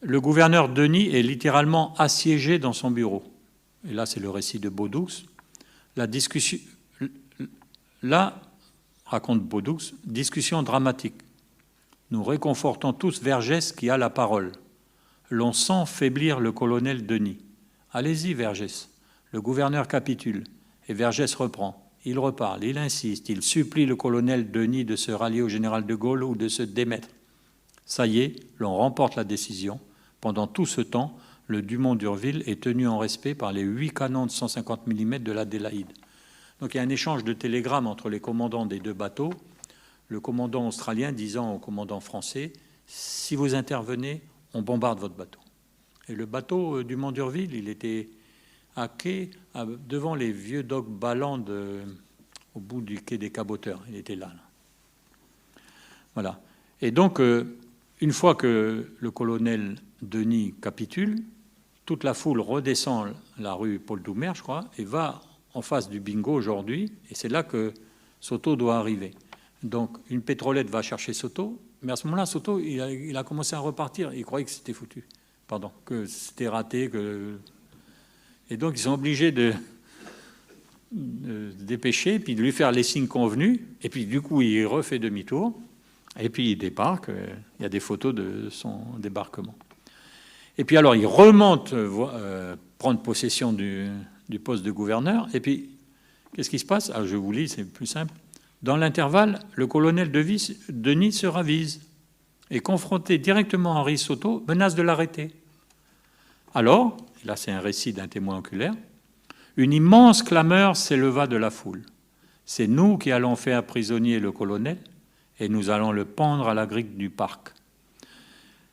Le gouverneur Denis est littéralement assiégé dans son bureau. Et là, c'est le récit de Baudous. La discussion... Là, raconte Baudous, discussion dramatique. Nous réconfortons tous Vergès qui a la parole. L'on sent faiblir le colonel Denis. Allez-y, Vergès. Le gouverneur capitule. Et Vergès reprend. Il reparle, il insiste, il supplie le colonel Denis de se rallier au général de Gaulle ou de se démettre. Ça y est, l'on remporte la décision. Pendant tout ce temps, le Dumont d'Urville est tenu en respect par les 8 canons de 150 mm de l'Adélaïde. Donc il y a un échange de télégrammes entre les commandants des deux bateaux. Le commandant australien disant au commandant français « Si vous intervenez, on bombarde votre bateau ». Et le bateau Dumont d'Urville, il était à quai, devant les vieux docks ballants au bout du quai des Caboteurs. Il était là. Voilà. Et donc, une fois que le colonel Denis capitule, toute la foule redescend la rue Paul Doumer, je crois, et va en face du bingo aujourd'hui, et c'est là que Soto doit arriver. Donc, une pétrolette va chercher Soto, mais à ce moment-là, Soto, il a commencé à repartir. Il croyait que c'était foutu, pardon, que c'était raté. Et donc, ils sont obligés de se dépêcher, puis de lui faire les signes convenus, et puis du coup, il refait demi-tour, et puis il débarque. Il y a des photos de son débarquement. Et puis alors, il remonte prendre possession du poste de gouverneur, et puis, qu'est-ce qui se passe? Alors, je vous lis, c'est plus simple. Dans l'intervalle, le colonel Denis se ravise et, confronté directement à Henri Soto, menace de l'arrêter. Alors, là c'est un récit d'un témoin oculaire, une immense clameur s'éleva de la foule. C'est nous qui allons faire prisonnier le colonel et nous allons le pendre à la grille du parc.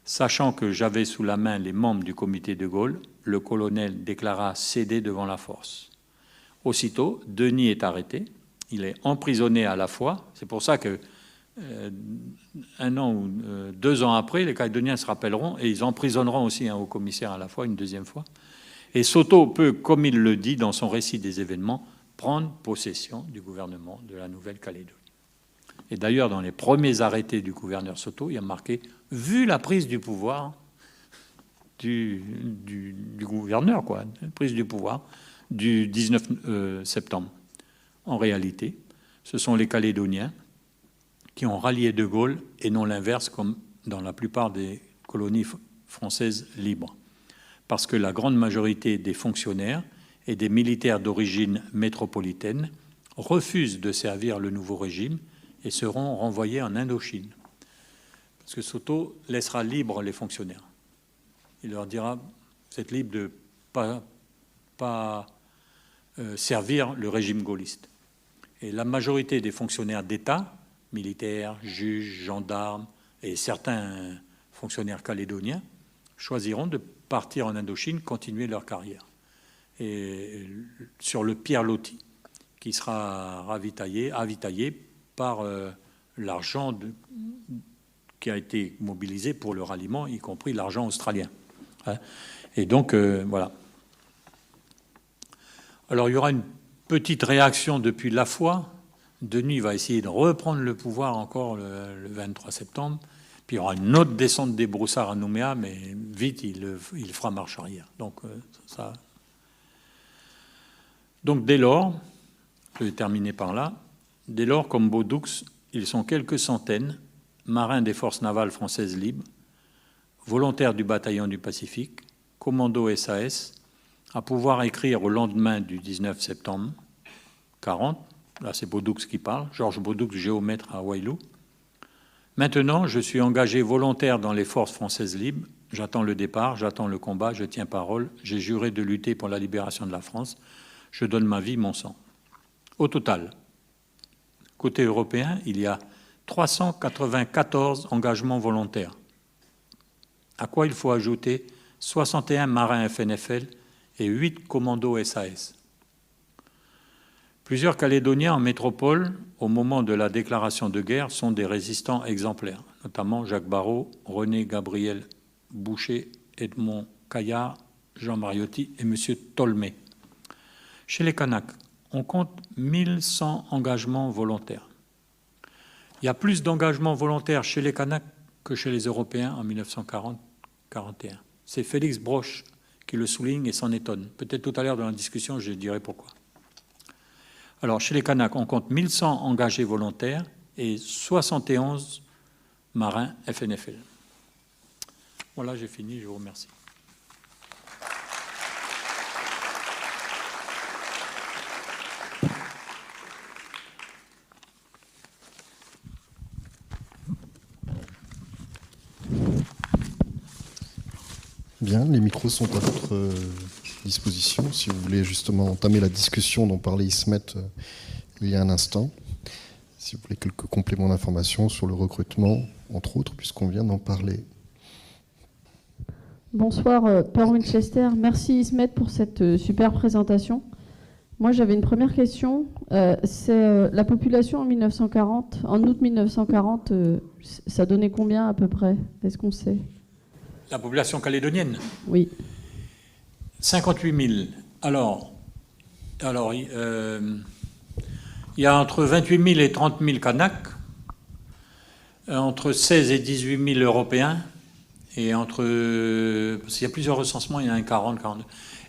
Sachant que j'avais sous la main les membres du comité de Gaulle, le colonel déclara céder devant la force. Aussitôt, Denis est arrêté. Il est emprisonné à la fois. C'est pour ça que 1 an ou 2 ans après, les Calédoniens se rappelleront et ils emprisonneront aussi un haut commissaire à la fois, une deuxième fois. Et Soto peut, comme il le dit dans son récit des événements, prendre possession du gouvernement de la Nouvelle-Calédonie. Et d'ailleurs, dans les premiers arrêtés du gouverneur Soto, il y a marqué « vu la prise du pouvoir du gouverneur, quoi, prise du pouvoir du 19 septembre ». En réalité, ce sont les Calédoniens qui ont rallié De Gaulle et non l'inverse, comme dans la plupart des colonies françaises libres. Parce que la grande majorité des fonctionnaires et des militaires d'origine métropolitaine refusent de servir le nouveau régime et seront renvoyés en Indochine. Parce que Soto laissera libres les fonctionnaires. Il leur dira, vous êtes libres de ne pas servir le régime gaulliste. Et la majorité des fonctionnaires d'État, militaires, juges, gendarmes et certains fonctionnaires calédoniens, choisiront de partir en Indochine, continuer leur carrière. Et sur le Pierre Loti, qui sera avitaillé par l'argent qui a été mobilisé pour le ralliement, y compris l'argent australien. Et donc, voilà. Alors, il y aura une petite réaction depuis la foi. Denis va essayer de reprendre le pouvoir encore le 23 septembre. Puis il y aura une autre descente des broussards à Nouméa, mais vite, il fera marche arrière. Donc, dès lors, je vais terminer par là, dès lors, comme Beaudoux, ils sont quelques centaines, marins des forces navales françaises libres, volontaires du bataillon du Pacifique, commando SAS, à pouvoir écrire au lendemain du 19 septembre 40, là c'est Beaudoux qui parle, Georges Beaudoux, géomètre à Wailou. Maintenant, je suis engagé volontaire dans les forces françaises libres, j'attends le départ, j'attends le combat, je tiens parole, j'ai juré de lutter pour la libération de la France, je donne ma vie, mon sang. Au total, côté européen, il y a 394 engagements volontaires, à quoi il faut ajouter 61 marins FNFL et 8 commandos SAS. Plusieurs Calédoniens en métropole, au moment de la déclaration de guerre, sont des résistants exemplaires, notamment Jacques Barrault, René Gabriel Boucher, Edmond Caillard, Jean Mariotti et M. Tolmé. Chez les Kanaks, on compte 1100 engagements volontaires. Il y a plus d'engagements volontaires chez les Kanaks que chez les Européens en 1940-41. C'est Félix Broche qui le souligne et s'en étonne. Peut-être tout à l'heure dans la discussion, je dirai pourquoi. Alors, chez les Kanaks, on compte 1100 engagés volontaires et 71 marins FNFL. Voilà, j'ai fini, je vous remercie. Bien, les micros sont à votre disposition si vous voulez justement entamer la discussion dont parlait Ismet il y a un instant. Si vous voulez quelques compléments d'information sur le recrutement, entre autres, puisqu'on vient d'en parler. Bonsoir, Père Winchester. Merci Ismet pour cette super présentation. Moi, j'avais une première question. C'est la population en 1940, en août 1940, ça donnait combien à peu près? Est-ce qu'on sait? La population calédonienne? Oui. 58 000. Alors il y a entre 28 000 et 30 000 Kanaks, entre 16 et 18 000 Européens, et parce qu'il y a plusieurs recensements, il y en a un 40, 42,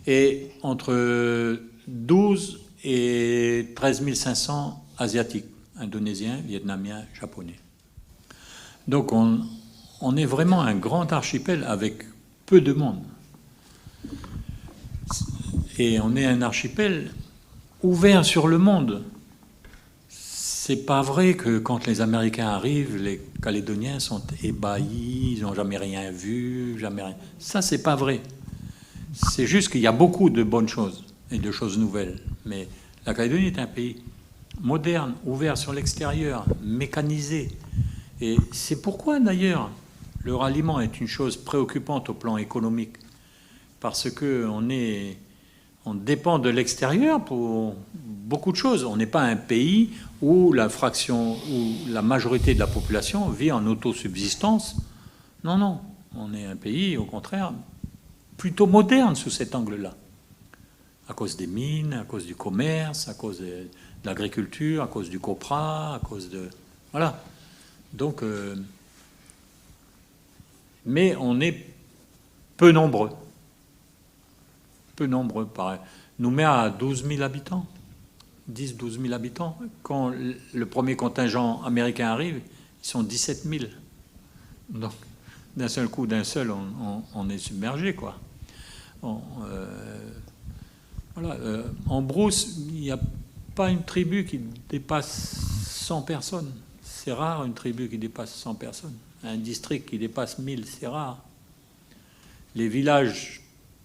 et entre 12 et 13 500 Asiatiques, Indonésiens, Vietnamiens, Japonais. Donc on est vraiment un grand archipel avec peu de monde. Et on est un archipel ouvert sur le monde. C'est pas vrai que quand les Américains arrivent, les Calédoniens sont ébahis, ils n'ont jamais rien vu, jamais rien. Ça, c'est pas vrai. C'est juste qu'il y a beaucoup de bonnes choses et de choses nouvelles. Mais la Calédonie est un pays moderne, ouvert sur l'extérieur, mécanisé. Et c'est pourquoi, d'ailleurs, le ralliement est une chose préoccupante au plan économique. Parce qu'on dépend de l'extérieur pour beaucoup de choses. On n'est pas un pays où la majorité de la population vit en autosubsistance. Non, non. On est un pays, au contraire, plutôt moderne sous cet angle-là. À cause des mines, à cause du commerce, à cause de l'agriculture, à cause du copra, à cause de... Voilà. Donc... mais on est peu nombreux. Peu nombreux, pareil. Nouméa a 12 000 habitants, 10-12 000 habitants. Quand le premier contingent américain arrive, ils sont 17 000. Donc, d'un seul coup, on est submergé, quoi. Voilà. En brousse, il n'y a pas une tribu qui dépasse 100 personnes. C'est rare une tribu qui dépasse 100 personnes. Un district qui dépasse 1000, c'est rare. Les villages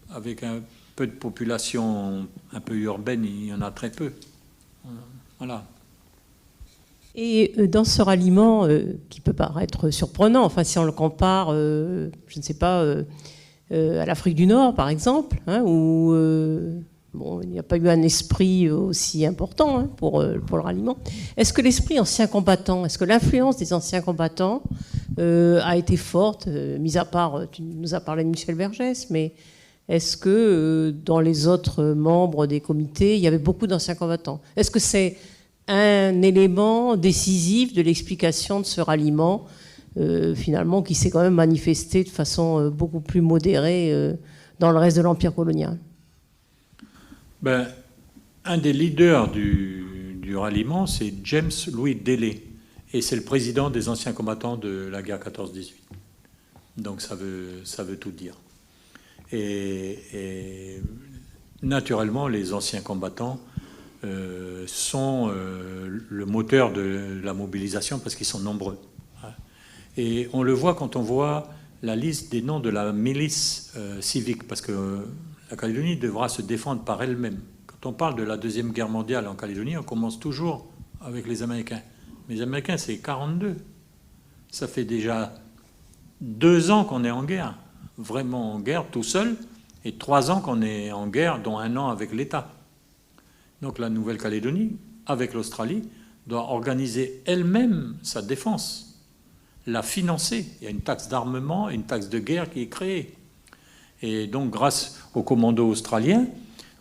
avec un peu de population un peu urbaine, il y en a très peu. Voilà. Et dans ce ralliement, qui peut paraître surprenant, enfin si on le compare, je ne sais pas, à l'Afrique du Nord, par exemple, hein, où il n'y a pas eu un esprit aussi important, hein, pour le ralliement. Est-ce que l'esprit ancien combattant, est-ce que l'influence des anciens combattants a été forte, mis à part, tu nous as parlé de Michel Vergès, mais est-ce que dans les autres membres des comités, il y avait beaucoup d'anciens combattants? Est-ce que c'est un élément décisif de l'explication de ce ralliement, finalement, qui s'est quand même manifesté de façon beaucoup plus modérée dans le reste de l'Empire colonial? Un des leaders du ralliement, c'est James Louis Delay, et c'est le président des anciens combattants de la guerre 14-18. Donc ça veut tout dire. Et naturellement, les anciens combattants sont le moteur de la mobilisation parce qu'ils sont nombreux. Et on le voit quand on voit la liste des noms de la milice civique, parce que la Calédonie devra se défendre par elle-même. Quand on parle de la Deuxième Guerre mondiale en Calédonie, on commence toujours avec les Américains. Mais les Américains, c'est 42. Ça fait déjà 2 ans qu'on est en guerre, vraiment en guerre tout seul, et 3 ans qu'on est en guerre, dont 1 an avec l'État. Donc la Nouvelle-Calédonie, avec l'Australie, doit organiser elle-même sa défense, la financer. Il y a une taxe d'armement et une taxe de guerre qui est créée. Et donc grâce aux commandos australiens,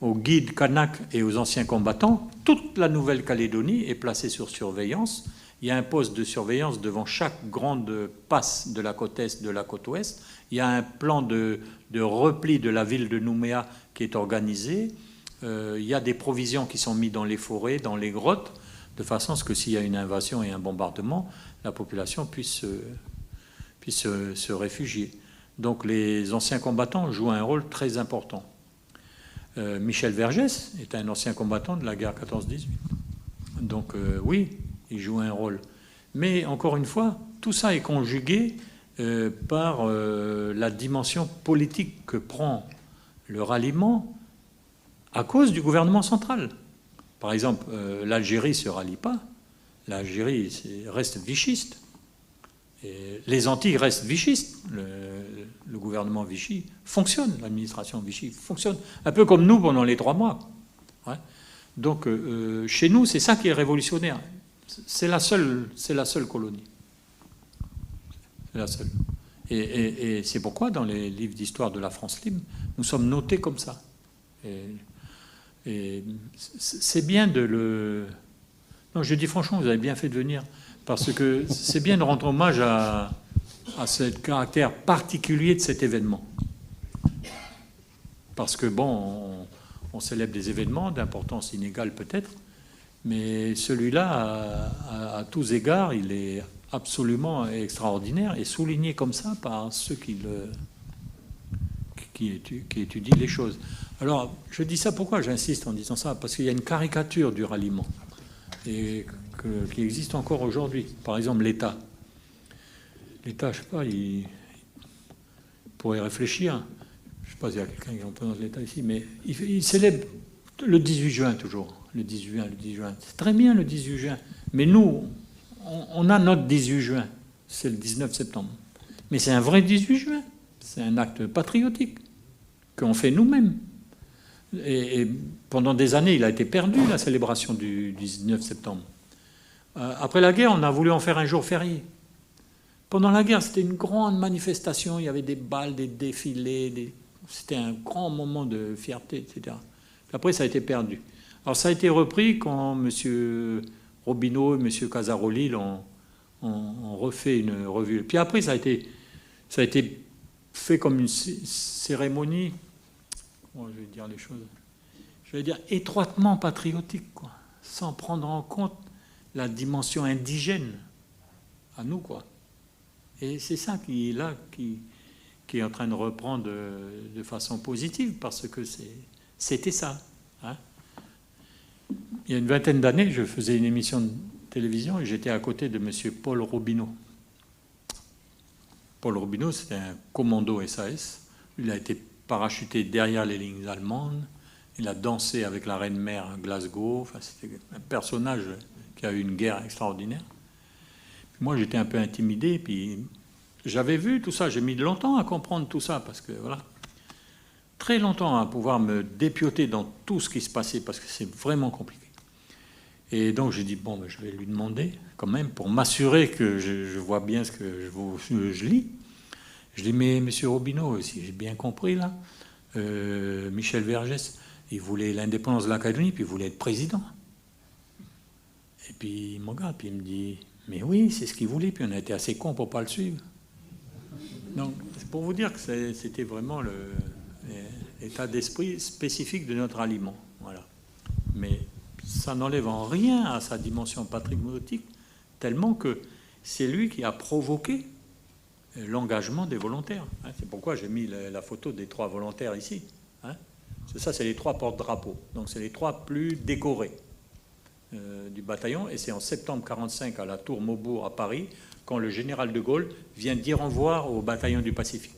aux guides Kanak et aux anciens combattants, toute la Nouvelle-Calédonie est placée sur surveillance. Il y a un poste de surveillance devant chaque grande passe de la côte est, de la côte ouest. Il y a un plan de repli de la ville de Nouméa qui est organisé. Il y a des provisions qui sont mises dans les forêts, dans les grottes, de façon à ce que s'il y a une invasion et un bombardement, la population puisse se réfugier. Donc les anciens combattants jouent un rôle très important. Michel Vergès est un ancien combattant de la guerre 14-18. Donc oui, il joue un rôle. Mais encore une fois, tout ça est conjugué par la dimension politique que prend le ralliement à cause du gouvernement central. Par exemple, l'Algérie ne se rallie pas. L'Algérie reste vichiste. Et les Antilles restent vichistes. Le gouvernement Vichy fonctionne, l'administration Vichy fonctionne. Un peu comme nous pendant les 3 mois. Ouais. Donc, chez nous, c'est ça qui est révolutionnaire. C'est la seule colonie. C'est la seule. Et c'est pourquoi, dans les livres d'histoire de la France libre, nous sommes notés comme ça. Et c'est bien de le... Non, je dis franchement, vous avez bien fait de venir, parce que c'est bien de rendre hommage à ce caractère particulier de cet événement. Parce que, bon, on célèbre des événements d'importance inégale peut-être, mais celui-là, à tous égards, il est absolument extraordinaire et souligné comme ça par ceux qui étudient les choses. Alors, je dis ça, pourquoi j'insiste en disant ça? Parce qu'il y a une caricature du ralliement et qui existe encore aujourd'hui. Par exemple, l'État. L'État, je ne sais pas, il pourrait réfléchir. Je ne sais pas s'il y a quelqu'un qui représente l'État ici, mais il célèbre le 18 juin toujours. Le 18 juin. C'est très bien le 18 juin. Mais nous, on a notre 18 juin. C'est le 19 septembre. Mais c'est un vrai 18 juin. C'est un acte patriotique qu'on fait nous-mêmes. Et pendant des années, il a été perdu, la célébration du 19 septembre. Après la guerre, on a voulu en faire un jour férié. Pendant la guerre, c'était une grande manifestation. Il y avait des balles, des défilés. C'était un grand moment de fierté, etc. Après, ça a été perdu. Alors, ça a été repris quand M. Robineau et M. Casaroli ont refait une revue. Puis après, ça a été fait comme une cérémonie, comment je vais dire les choses, je vais dire étroitement patriotique, quoi, sans prendre en compte la dimension indigène à nous, quoi. Et c'est ça qui est en train de reprendre de façon positive, parce que c'était ça. Hein. Il y a une vingtaine d'années, je faisais une émission de télévision et j'étais à côté de M. Paul Robineau. Paul Robineau, c'était un commando SAS. Il a été parachuté derrière les lignes allemandes. Il a dansé avec la reine-mère à Glasgow. Enfin, c'était un personnage qui a eu une guerre extraordinaire. Puis moi, j'étais un peu intimidé. Puis j'avais vu tout ça. J'ai mis longtemps à comprendre tout ça parce que, voilà, très longtemps à pouvoir me dépioter dans tout ce qui se passait parce que c'est vraiment compliqué. Et donc j'ai dit, bon, ben, je vais lui demander quand même pour m'assurer que je vois bien ce que je lis. Je dis, mais monsieur Robineau, si j'ai bien compris là, Michel Vergès, il voulait l'indépendance de la Calédonie, puis il voulait être président. Et puis il me regarde, puis il me dit, mais oui, c'est ce qu'il voulait, puis on a été assez cons pour ne pas le suivre. Donc c'est pour vous dire que c'était vraiment l'état d'esprit spécifique de notre aliment. Voilà. Mais ça n'enlève en rien à sa dimension patriotique, tellement que c'est lui qui a provoqué l'engagement des volontaires. C'est pourquoi j'ai mis la photo des 3 volontaires ici. Ça, c'est les 3 porte-drapeaux. Donc, c'est les 3 plus décorés du bataillon. Et c'est en septembre 1945 à la Tour Maubourg à Paris, quand le général de Gaulle vient dire au revoir au bataillon du Pacifique.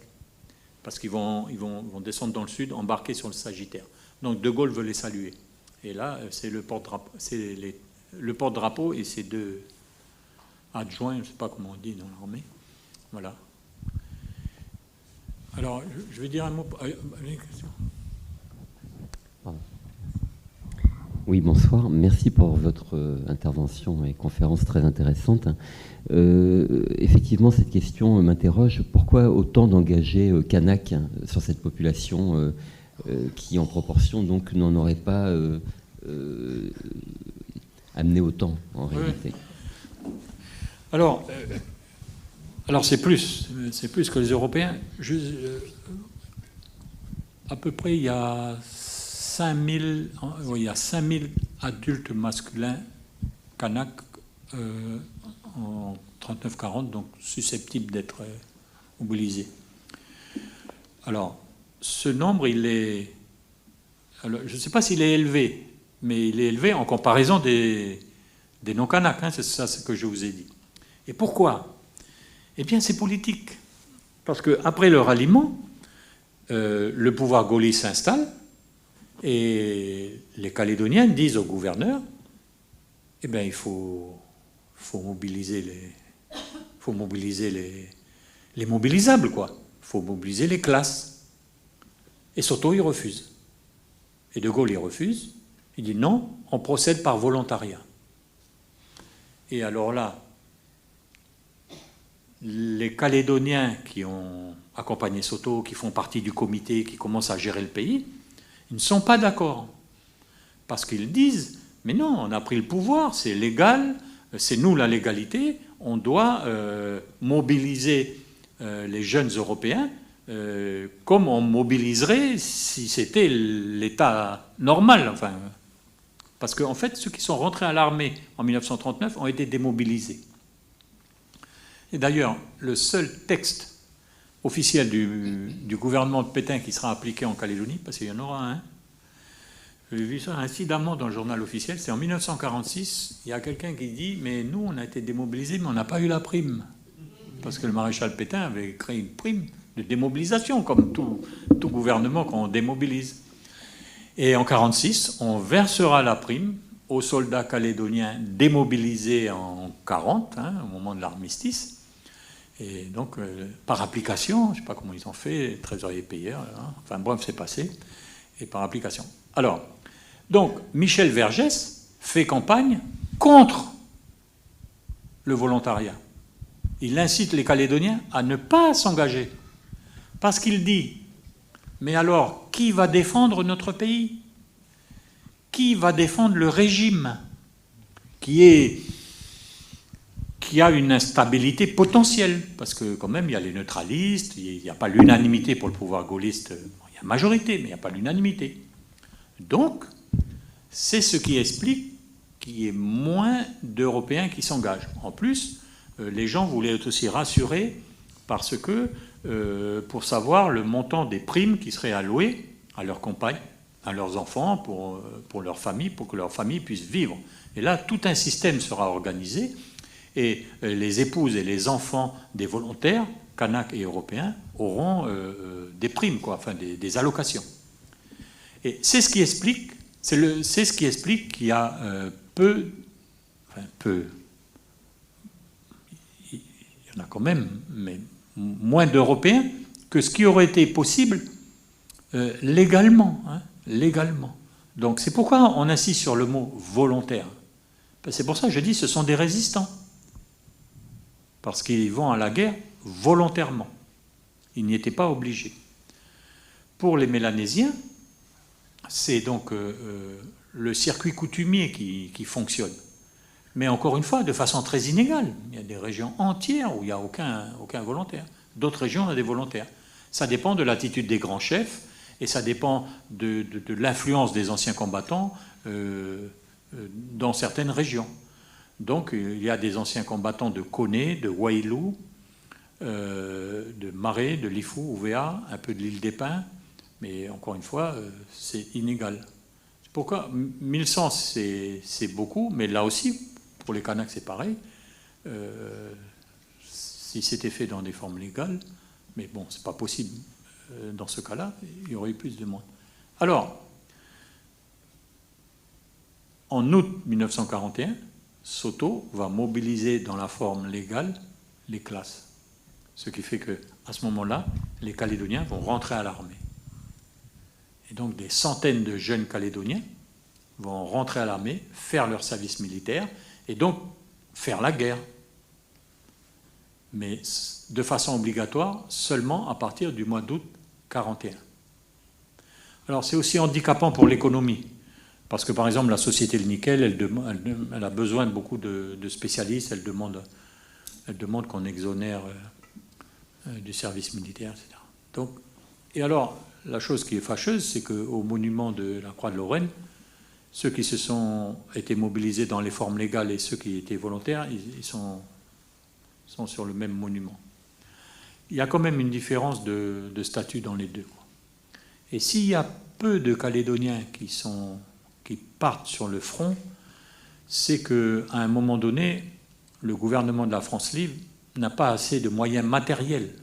Parce qu'ils vont descendre dans le sud, embarquer sur le Sagittaire. Donc, de Gaulle veut les saluer. Et là, c'est le porte-drapeau et ses 2 adjoints, je ne sais pas comment on dit dans l'armée. Voilà. Alors, je vais dire un mot. Oui, bonsoir. Merci pour votre intervention et conférence très intéressante. Effectivement, cette question m'interroge. Pourquoi autant d'engagés Kanaks sur cette population qui, en proportion, donc, n'en aurait pas amené autant, en réalité? Alors c'est plus que les Européens. À peu près, il y a 5000 adultes masculins Kanaks en 39-40, donc susceptibles d'être mobilisés. Alors, ce nombre, je ne sais pas s'il est élevé, mais il est élevé en comparaison des non-Kanaks, c'est ça ce que je vous ai dit. Et pourquoi? Eh bien, c'est politique. Parce qu'après le ralliement, le pouvoir gaulliste s'installe et les Calédoniens disent au gouverneur, eh bien, il faut mobiliser les mobilisables, quoi. Il faut mobiliser les classes. Et Soto, il refuse. Et De Gaulle, il refuse. Il dit non, on procède par volontariat. Et alors là, les Calédoniens qui ont accompagné Soto, qui font partie du comité, qui commencent à gérer le pays, ils ne sont pas d'accord. Parce qu'ils disent, mais non, on a pris le pouvoir, c'est légal, c'est nous la légalité, on doit mobiliser les jeunes Européens comme on mobiliserait si c'était l'État normal. Enfin, parce qu'en fait, ceux qui sont rentrés à l'armée en 1939 ont été démobilisés. Et d'ailleurs, le seul texte officiel du gouvernement de Pétain qui sera appliqué en Calédonie, parce qu'il y en aura un, j'ai vu ça incidemment dans le journal officiel, c'est en 1946, il y a quelqu'un qui dit « Mais nous, on a été démobilisés, mais on n'a pas eu la prime. » Parce que le maréchal Pétain avait créé une prime de démobilisation, comme tout gouvernement qu'on démobilise. Et en 1946, on versera la prime aux soldats calédoniens démobilisés en 1940, au moment de l'armistice. Et donc, par application, je ne sais pas comment ils ont fait, trésorier payeur, enfin bref, c'est passé, et par application. Alors, donc, Michel Vergès fait campagne contre le volontariat. Il incite les Calédoniens à ne pas s'engager. Parce qu'il dit, mais alors, qui va défendre notre pays? Qui va défendre le régime qui a une instabilité potentielle? Parce que quand même, il y a les neutralistes, il n'y a pas l'unanimité pour le pouvoir gaulliste. Il y a majorité, mais il n'y a pas l'unanimité. Donc, c'est ce qui explique qu'il y ait moins d'Européens qui s'engagent. En plus, les gens voulaient être aussi rassurés parce que, pour savoir le montant des primes qui seraient allouées à leurs compagnes, à leurs enfants, pour leur famille, pour que leur famille puisse vivre. Et là, tout un système sera organisé et les épouses et les enfants des volontaires, Kanaks et Européens, auront des primes, enfin des allocations. Et c'est ce qui explique, qu'il y a peu, il y en a quand même, mais moins d'Européens que ce qui aurait été possible légalement. Légalement. Donc c'est pourquoi on insiste sur le mot volontaire. C'est pour ça que je dis que ce sont des résistants. Parce qu'ils vont à la guerre volontairement. Ils n'y étaient pas obligés. Pour les Mélanésiens, c'est donc le circuit coutumier qui fonctionne. Mais encore une fois, de façon très inégale. Il y a des régions entières où il n'y a aucun volontaire. D'autres régions, il y a des volontaires. Ça dépend de l'attitude des grands chefs et ça dépend de l'influence des anciens combattants dans certaines régions. Donc il y a des anciens combattants de Koné, de Wailou, de Maré, de Lifou, Ouvéa, un peu de l'île des Pins, mais encore une fois, c'est inégal. C'est pourquoi 1100, c'est beaucoup, mais là aussi, pour les Kanaks, c'est pareil. Si c'était fait dans des formes légales, mais bon, c'est pas possible. Dans ce cas-là, il y aurait eu plus de monde. Alors, en août 1941, Soto va mobiliser dans la forme légale les classes. Ce qui fait qu'à ce moment-là, les Calédoniens vont rentrer à l'armée. Et donc des centaines de jeunes Calédoniens vont rentrer à l'armée, faire leur service militaire et donc faire la guerre. Mais de façon obligatoire seulement à partir du mois d'août 1941. Alors c'est aussi handicapant pour l'économie. Parce que, par exemple, la société Le Nickel, elle a besoin de beaucoup de spécialistes. Elle demande qu'on exonère du service militaire, etc. Donc, et alors, la chose qui est fâcheuse, c'est qu'au monument de la Croix de Lorraine, ceux qui se sont été mobilisés dans les formes légales et ceux qui étaient volontaires, ils sont sur le même monument. Il y a quand même une différence de statut dans les deux. Et s'il y a peu de Calédoniens qui partent sur le front, c'est qu'à un moment donné, le gouvernement de la France libre n'a pas assez de moyens matériels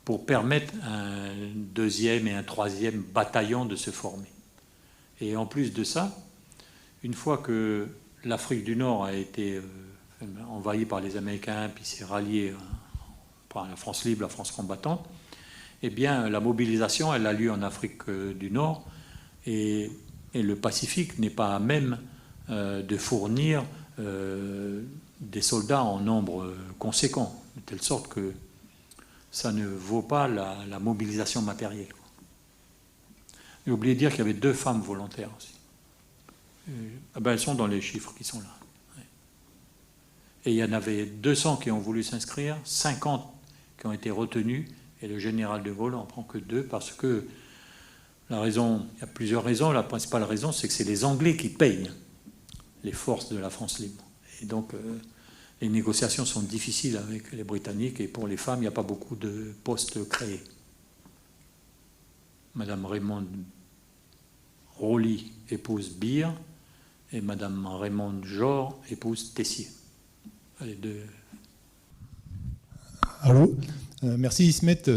pour permettre à un deuxième et un troisième bataillon de se former. Et en plus de ça, une fois que l'Afrique du Nord a été envahie par les Américains, puis s'est ralliée par la France libre, la France combattante, eh bien, la mobilisation, elle a lieu en Afrique du Nord, et Et le Pacifique n'est pas à même de fournir des soldats en nombre conséquent, de telle sorte que ça ne vaut pas la mobilisation matérielle. J'ai oublié de dire qu'il y avait 2 femmes volontaires aussi. Elles sont dans les chiffres qui sont là. Et il y en avait 200 qui ont voulu s'inscrire, 50 qui ont été retenus, et le général de Gaulle n'en prend que 2 parce que la raison, il y a plusieurs raisons. La principale raison, c'est que c'est les Anglais qui payent les forces de la France libre. Et donc, les négociations sont difficiles avec les Britanniques, et pour les femmes, il n'y a pas beaucoup de postes créés. Madame Raymond Rowley épouse Beer, et Madame Raymond Jor épouse Tessier. Les 2. Allô, merci Ismet. Tout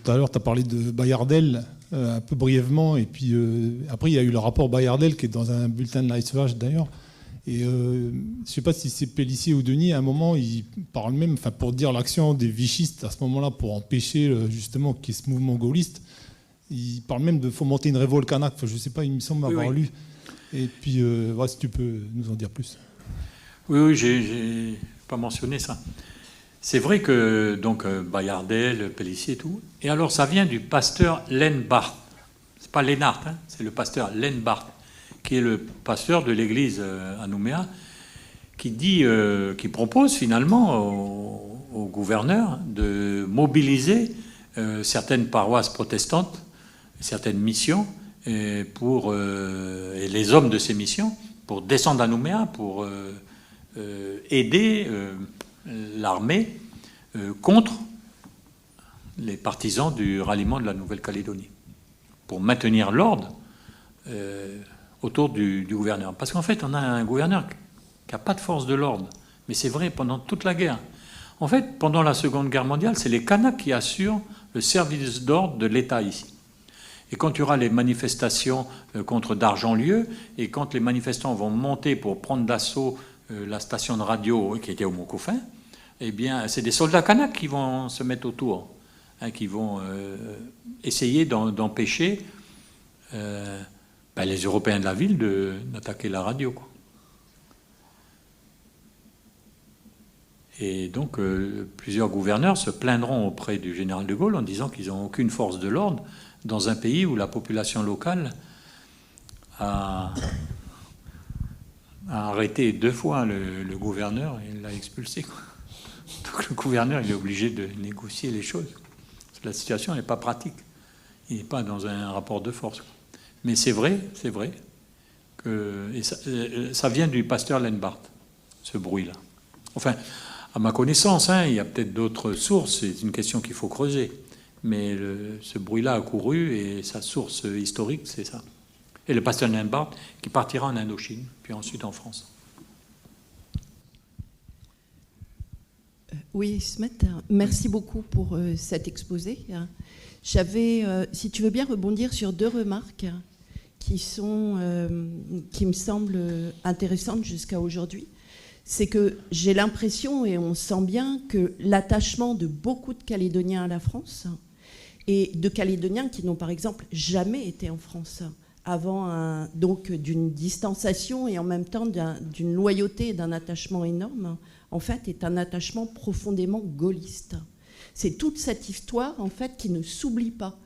à l'heure, tu as parlé de Bayardel un peu brièvement, et puis après, il y a eu le rapport Bayardel qui est dans un bulletin de l'Icevage d'ailleurs. Et je ne sais pas si c'est Pélissier ou Denis, à un moment, il parle même, pour dire l'action des vichistes à ce moment-là, pour empêcher justement qu'il y ait ce mouvement gaulliste, il parle même de fomenter une révolte kanak. Je ne sais pas, il me semble avoir lu. Et puis, voilà, si tu peux nous en dire plus. Oui, j'ai pas mentionné ça. C'est vrai que donc Bayardel, Pélissier et tout. Et alors ça vient du pasteur Lenbart. C'est pas Lénart, hein, c'est le pasteur Lenbart, qui est le pasteur de l'église à Nouméa, qui propose finalement au gouverneur de mobiliser certaines paroisses protestantes, certaines missions, et les hommes de ces missions pour descendre à Nouméa, pour aider l'armée contre les partisans du ralliement de la Nouvelle-Calédonie, pour maintenir l'ordre autour du gouverneur. Parce qu'en fait, on a un gouverneur qui n'a pas de force de l'ordre. Mais c'est vrai pendant toute la guerre. En fait, pendant la Seconde Guerre mondiale, c'est les Kanaks qui assurent le service d'ordre de l'État ici. Et quand il y aura les manifestations contre Dargentlieu, et quand les manifestants vont monter pour prendre d'assaut la station de radio qui était au Mont-Coffin, eh bien, c'est des soldats kanaks qui vont se mettre autour, hein, qui vont essayer d'empêcher les Européens de la ville d'attaquer la radio, quoi. Et donc, plusieurs gouverneurs se plaindront auprès du général de Gaulle en disant qu'ils n'ont aucune force de l'ordre dans un pays où la population locale a arrêté 2 fois le gouverneur et l'a expulsé, quoi. Donc le gouverneur il est obligé de négocier les choses. La situation n'est pas pratique. Il n'est pas dans un rapport de force, quoi. Mais c'est vrai que ça vient du pasteur Lenbart, ce bruit-là. Enfin, à ma connaissance, hein, il y a peut-être d'autres sources, c'est une question qu'il faut creuser. Mais ce bruit-là a couru et sa source historique, c'est ça. Et le pasteur Lenbart qui partira en Indochine, puis ensuite en France. Oui, Ismet, merci beaucoup pour cet exposé. J'avais, si tu veux bien, rebondir sur 2 remarques qui me semblent intéressantes jusqu'à aujourd'hui. C'est que j'ai l'impression, et on sent bien, que l'attachement de beaucoup de Calédoniens à la France, et de Calédoniens qui n'ont par exemple jamais été en France, avant donc d'une distanciation et en même temps d'une loyauté et d'un attachement énorme, en fait, est un attachement profondément gaulliste. C'est toute cette histoire, en fait, qui ne s'oublie pas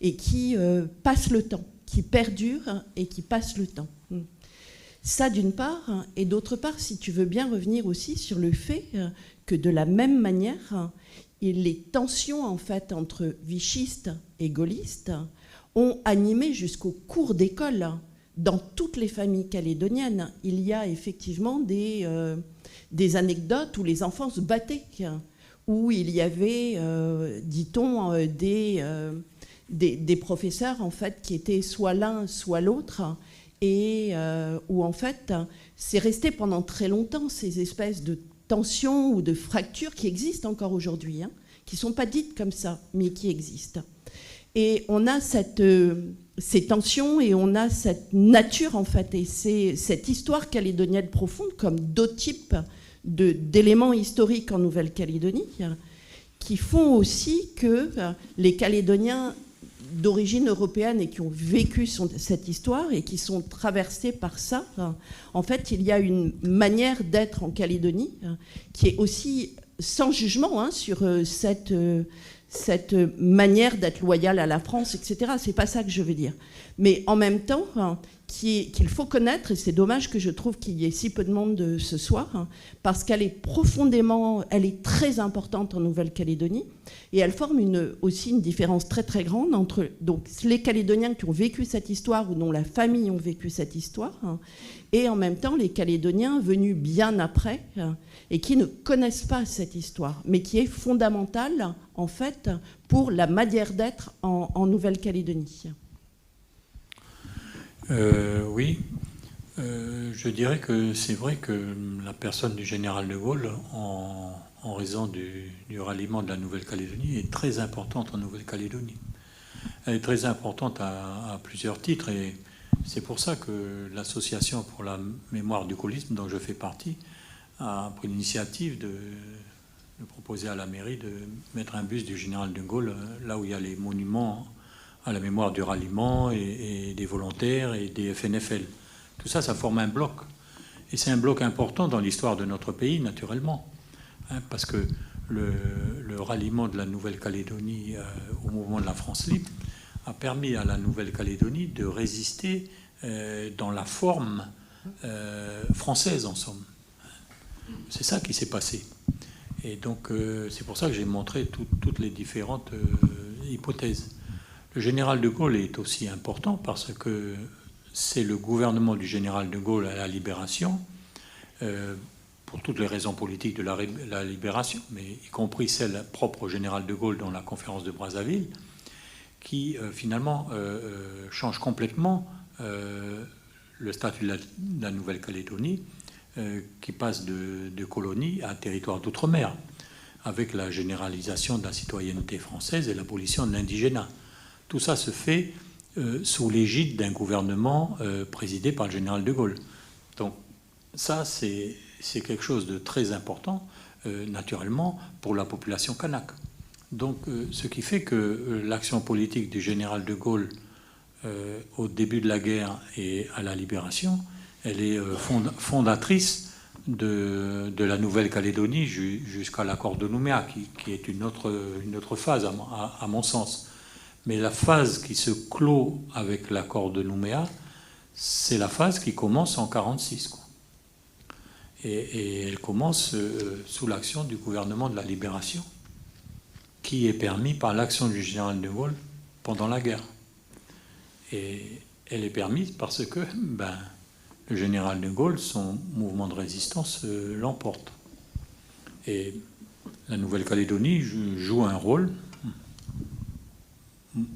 et qui passe le temps, qui perdure et qui passe le temps. Ça, d'une part, et d'autre part, si tu veux bien revenir aussi sur le fait que de la même manière, les tensions, en fait, entre vichistes et gaullistes ont animé jusqu'au cours d'école. Dans toutes les familles calédoniennes, il y a effectivement des anecdotes où les enfants se battaient, où il y avait, dit-on, des professeurs en fait qui étaient soit l'un soit l'autre, et où en fait c'est resté pendant très longtemps ces espèces de tensions ou de fractures qui existent encore aujourd'hui, hein, qui ne sont pas dites comme ça, mais qui existent. Et on a ces tensions et on a cette nature, en fait, et c'est cette histoire calédonienne profonde, comme d'autres types d'éléments historiques en Nouvelle-Calédonie, qui font aussi que les Calédoniens d'origine européenne et qui ont vécu cette histoire et qui sont traversés par ça. En fait, il y a une manière d'être en Calédonie qui est aussi sans jugement sur cette manière d'être loyale à la France, etc. C'est pas ça que je veux dire. Mais en même temps, qu'il faut connaître, et c'est dommage que je trouve qu'il y ait si peu de monde ce soir, parce qu'elle est elle est très importante en Nouvelle-Calédonie, et elle forme aussi une différence très très grande entre donc, les Calédoniens qui ont vécu cette histoire ou dont la famille ont vécu cette histoire, et en même temps les Calédoniens venus bien après et qui ne connaissent pas cette histoire, mais qui est fondamentale en fait pour la manière d'être en Nouvelle-Calédonie. Oui, je dirais que c'est vrai que la personne du général de Gaulle, en raison du ralliement de la Nouvelle-Calédonie, est très importante en Nouvelle-Calédonie. Elle est très importante à plusieurs titres, et c'est pour ça que l'Association pour la mémoire du gaullisme, dont je fais partie, a pris l'initiative de proposer à la mairie de mettre un buste du général de Gaulle là où il y a les monuments à la mémoire du ralliement et des volontaires et des FNFL. Tout ça, ça forme un bloc. Et c'est un bloc important dans l'histoire de notre pays, naturellement. Parce que le ralliement de la Nouvelle-Calédonie au mouvement de la France libre a permis à la Nouvelle-Calédonie de résister dans la forme française, en somme. C'est ça qui s'est passé. Et donc, c'est pour ça que j'ai montré toutes les différentes hypothèses. Le général de Gaulle est aussi important parce que c'est le gouvernement du général de Gaulle à la Libération, pour toutes les raisons politiques de la Libération, mais y compris celle propre au général de Gaulle dans la conférence de Brazzaville, qui finalement change complètement le statut de la Nouvelle-Calédonie, qui passe de colonie à territoire d'outre-mer, avec la généralisation de la citoyenneté française et l'abolition de l'indigénat. Tout ça se fait sous l'égide d'un gouvernement présidé par le général de Gaulle. Donc ça, c'est quelque chose de très important, naturellement, pour la population kanak. Donc ce qui fait que l'action politique du général de Gaulle au début de la guerre et à la Libération, elle est fondatrice de la Nouvelle-Calédonie jusqu'à l'accord de Nouméa, qui est une autre phase, à mon sens. Mais la phase qui se clôt avec l'accord de Nouméa, c'est la phase qui commence en 1946. Et elle commence sous l'action du gouvernement de la Libération, qui est permis par l'action du général de Gaulle pendant la guerre. Et elle est permise parce que le général de Gaulle, son mouvement de résistance l'emporte. Et la Nouvelle-Calédonie joue un rôle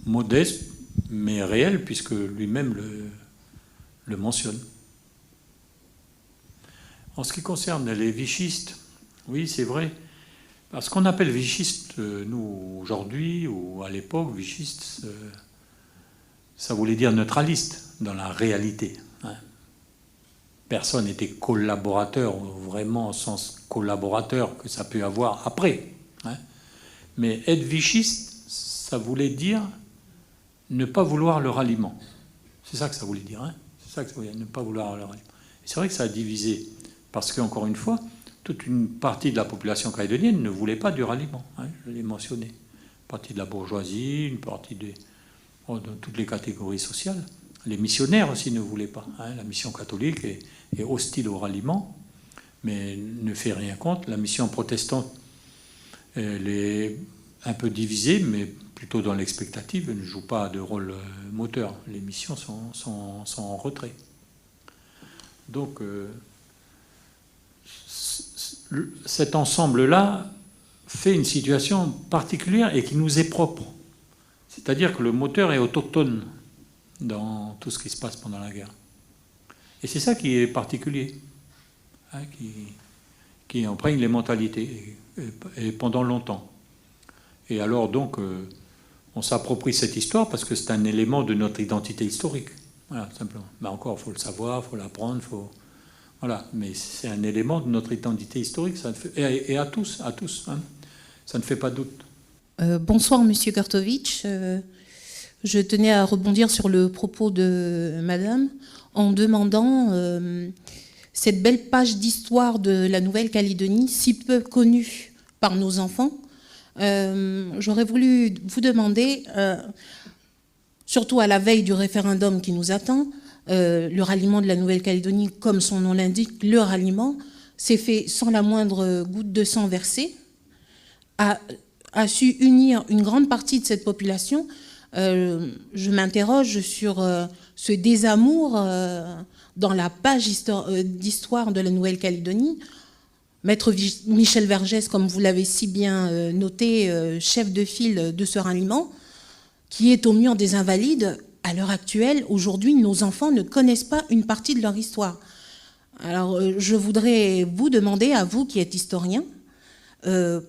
modeste, mais réel, puisque lui-même le mentionne. En ce qui concerne les vichistes, oui, c'est vrai. Parce qu'on appelle vichiste, nous, aujourd'hui, ou à l'époque, vichiste, ça voulait dire neutraliste, dans la réalité. Personne n'était collaborateur, vraiment au sens collaborateur que ça peut avoir après. Mais être vichiste, ça voulait dire ne pas vouloir le ralliement. C'est ça que ça voulait dire. C'est ça que ça voulait dire, ne pas vouloir le ralliement. Et c'est vrai que ça a divisé. Parce qu'encore une fois, toute une partie de la population calédonienne ne voulait pas du ralliement. Je l'ai mentionné. Une partie de la bourgeoisie, une partie de toutes les catégories sociales. Les missionnaires aussi ne voulaient pas. La mission catholique est hostile au ralliement, mais ne fait rien contre. La mission protestante, elle est un peu divisée, mais plutôt dans l'expectative, elle ne joue pas de rôle moteur. Les missions sont en retrait. Donc, cet ensemble-là fait une situation particulière et qui nous est propre. C'est-à-dire que le moteur est autochtone dans tout ce qui se passe pendant la guerre. Et c'est ça qui est particulier, qui imprègne les mentalités, et pendant longtemps. Et alors donc, on s'approprie cette histoire parce que c'est un élément de notre identité historique. Voilà, simplement. Mais encore, il faut le savoir, il faut l'apprendre, voilà. Mais c'est un élément de notre identité historique, ça ne fait... et à tous, ça ne fait pas doute. Bonsoir, Monsieur Gartovitch. Je tenais à rebondir sur le propos de Madame en demandant cette belle page d'histoire de la Nouvelle-Calédonie, si peu connue par nos enfants. J'aurais voulu vous demander, surtout à la veille du référendum qui nous attend, le ralliement de la Nouvelle-Calédonie, comme son nom l'indique, le ralliement, s'est fait sans la moindre goutte de sang versée, a su unir une grande partie de cette population. Je m'interroge sur ce désamour dans la page d'histoire de la Nouvelle-Calédonie. Maître Michel Vergès, comme vous l'avez si bien noté, chef de file de ce ralliement, qui est au mur des Invalides, à l'heure actuelle, aujourd'hui, nos enfants ne connaissent pas une partie de leur histoire. Alors, je voudrais vous demander, à vous qui êtes historien,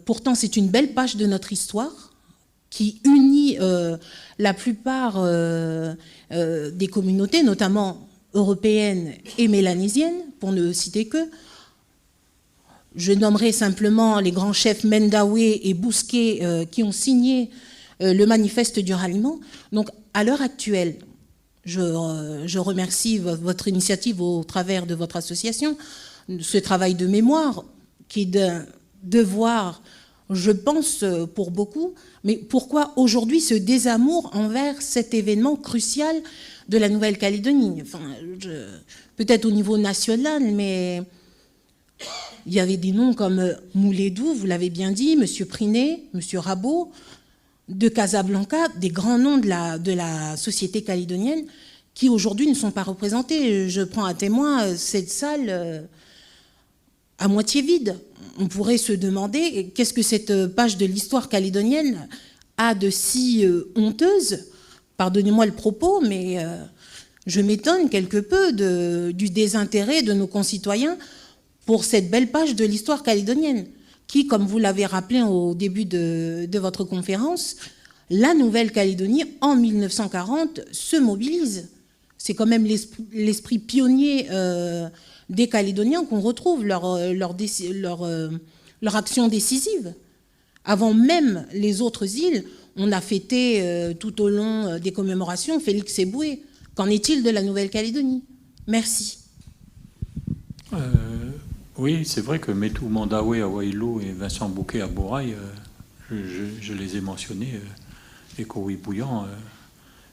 pourtant c'est une belle page de notre histoire, qui unit la plupart des communautés, notamment européennes et mélanésiennes, pour ne citer que. Je nommerai simplement les grands chefs Mendawe et Bousquet qui ont signé le manifeste du ralliement. Donc, à l'heure actuelle, je remercie votre initiative au travers de votre association, ce travail de mémoire qui est d'un devoir, je pense, pour beaucoup. Mais pourquoi aujourd'hui ce désamour envers cet événement crucial de la Nouvelle-Calédonie? Enfin, peut-être au niveau national, mais il y avait des noms comme Moulédou, vous l'avez bien dit, M. Priné, M. Rabot, de Casablanca, des grands noms de la société calédonienne qui aujourd'hui ne sont pas représentés. Je prends à témoin cette salle à moitié vide. On pourrait se demander qu'est-ce que cette page de l'histoire calédonienne a de si honteuse. Pardonnez-moi le propos, mais je m'étonne quelque peu du désintérêt de nos concitoyens pour cette belle page de l'histoire calédonienne, qui, comme vous l'avez rappelé au début de votre conférence, la Nouvelle-Calédonie, en 1940, se mobilise. C'est quand même l'esprit pionnier des Calédoniens qu'on retrouve, leur action décisive. Avant même les autres îles, on a fêté tout au long des commémorations Félix Éboué. Qu'en est-il de la Nouvelle-Calédonie? Merci. Oui, c'est vrai que Metou Mandawe à Wailou et Vincent Bouquet à Bourail, je les ai mentionnés, et Kowi Bouillant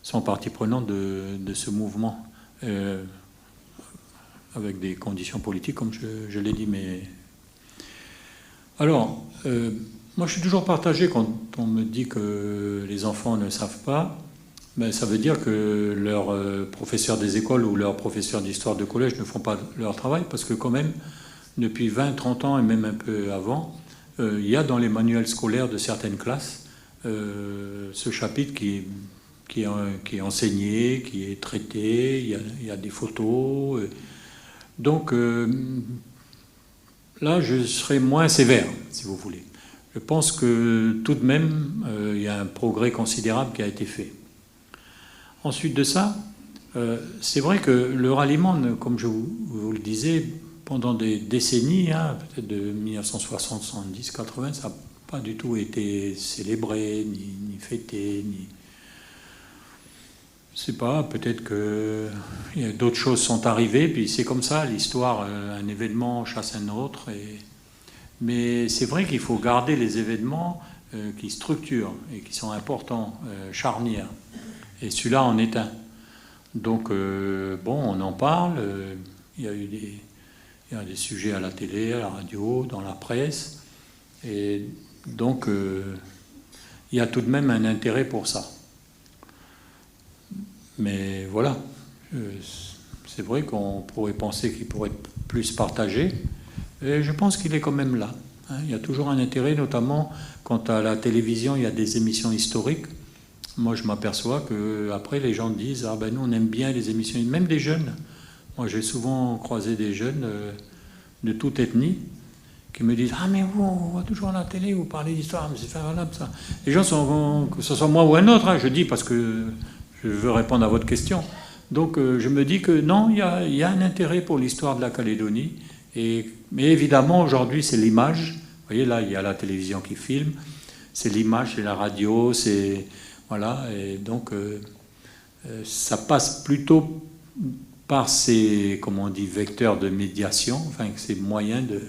sont partie prenante de ce mouvement, avec des conditions politiques, comme je l'ai dit. Mais alors, moi je suis toujours partagé quand on me dit que les enfants ne savent pas. Ben, ça veut dire que leurs professeurs des écoles ou leurs professeurs d'histoire de collège ne font pas leur travail, parce que quand même, depuis 20, 30 ans et même un peu avant, il y a dans les manuels scolaires de certaines classes ce chapitre qui est enseigné, qui est traité, il y a des photos. Donc là, je serai moins sévère, si vous voulez. Je pense que tout de même, il y a un progrès considérable qui a été fait. Ensuite de ça, c'est vrai que le ralliement, comme je vous le disais, pendant des décennies, peut-être de 1960, 70, 80, ça n'a pas du tout été célébré, ni fêté, ni... Je ne sais pas, peut-être que d'autres choses sont arrivées, puis c'est comme ça, l'histoire, un événement chasse un autre. Mais c'est vrai qu'il faut garder les événements qui structurent et qui sont importants, charnières. Et celui-là en est un. Donc, on en parle, il y a eu des sujets à la télé, à la radio, dans la presse. Et donc, il y a tout de même un intérêt pour ça. Mais voilà, c'est vrai qu'on pourrait penser qu'il pourrait être plus partagé. Et je pense qu'il est quand même là. Il y a toujours un intérêt, notamment quand à la télévision, il y a des émissions historiques. Moi, je m'aperçois qu'après, les gens disent « Ah ben nous, on aime bien les émissions, même des jeunes. » Moi, j'ai souvent croisé des jeunes de toute ethnie qui me disent « Ah mais vous, on voit toujours à la télé, vous parlez d'histoire, mais c'est pas valable ça. » Les gens sont, que ce soit moi ou un autre, je dis parce que je veux répondre à votre question. Donc, je me dis que non, il y a un intérêt pour l'histoire de la Calédonie. Mais évidemment, aujourd'hui, c'est l'image. Vous voyez, là, il y a la télévision qui filme. C'est l'image, c'est la radio, Voilà, et donc ça passe plutôt par ces, comment on dit, vecteurs de médiation, enfin ces moyens de...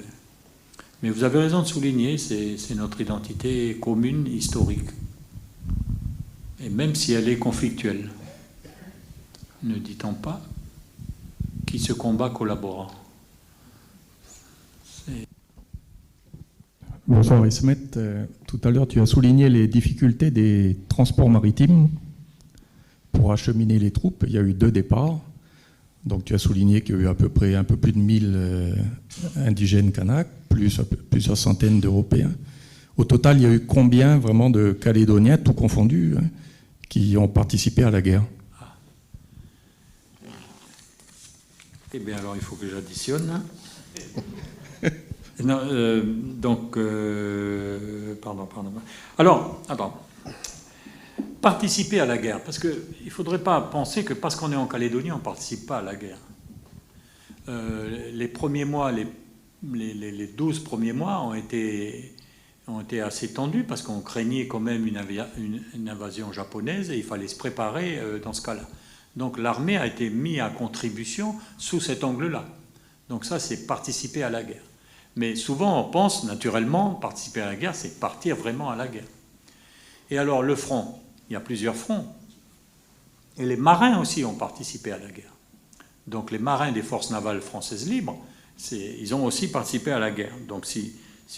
Mais vous avez raison de souligner, c'est notre identité commune, historique. Et même si elle est conflictuelle, ne dit-on pas, qui se combat collaborant. Bonsoir Ismet. Tout à l'heure, tu as souligné les difficultés des transports maritimes pour acheminer les troupes. Il y a eu 2 départs. Donc tu as souligné qu'il y a eu à peu près un peu plus de 1000 indigènes kanaks, plus plusieurs centaines d'Européens. Au total, il y a eu combien vraiment de Calédoniens, tout confondus, qui ont participé à la guerre? Eh bien, alors, il faut que j'additionne. Non, pardon. Alors, attends. Participer à la guerre, parce qu'il ne faudrait pas penser que parce qu'on est en Calédonie, on ne participe pas à la guerre. Les premiers mois, les 12 premiers mois ont été assez tendus parce qu'on craignait quand même une invasion japonaise et il fallait se préparer dans ce cas-là. Donc l'armée a été mise à contribution sous cet angle-là. Donc ça, c'est participer à la guerre. Mais souvent, on pense naturellement, participer à la guerre, c'est partir vraiment à la guerre. Et alors le front, il y a plusieurs fronts. Et les marins aussi ont participé à la guerre. Donc les marins des forces navales françaises libres, ils ont aussi participé à la guerre. Donc si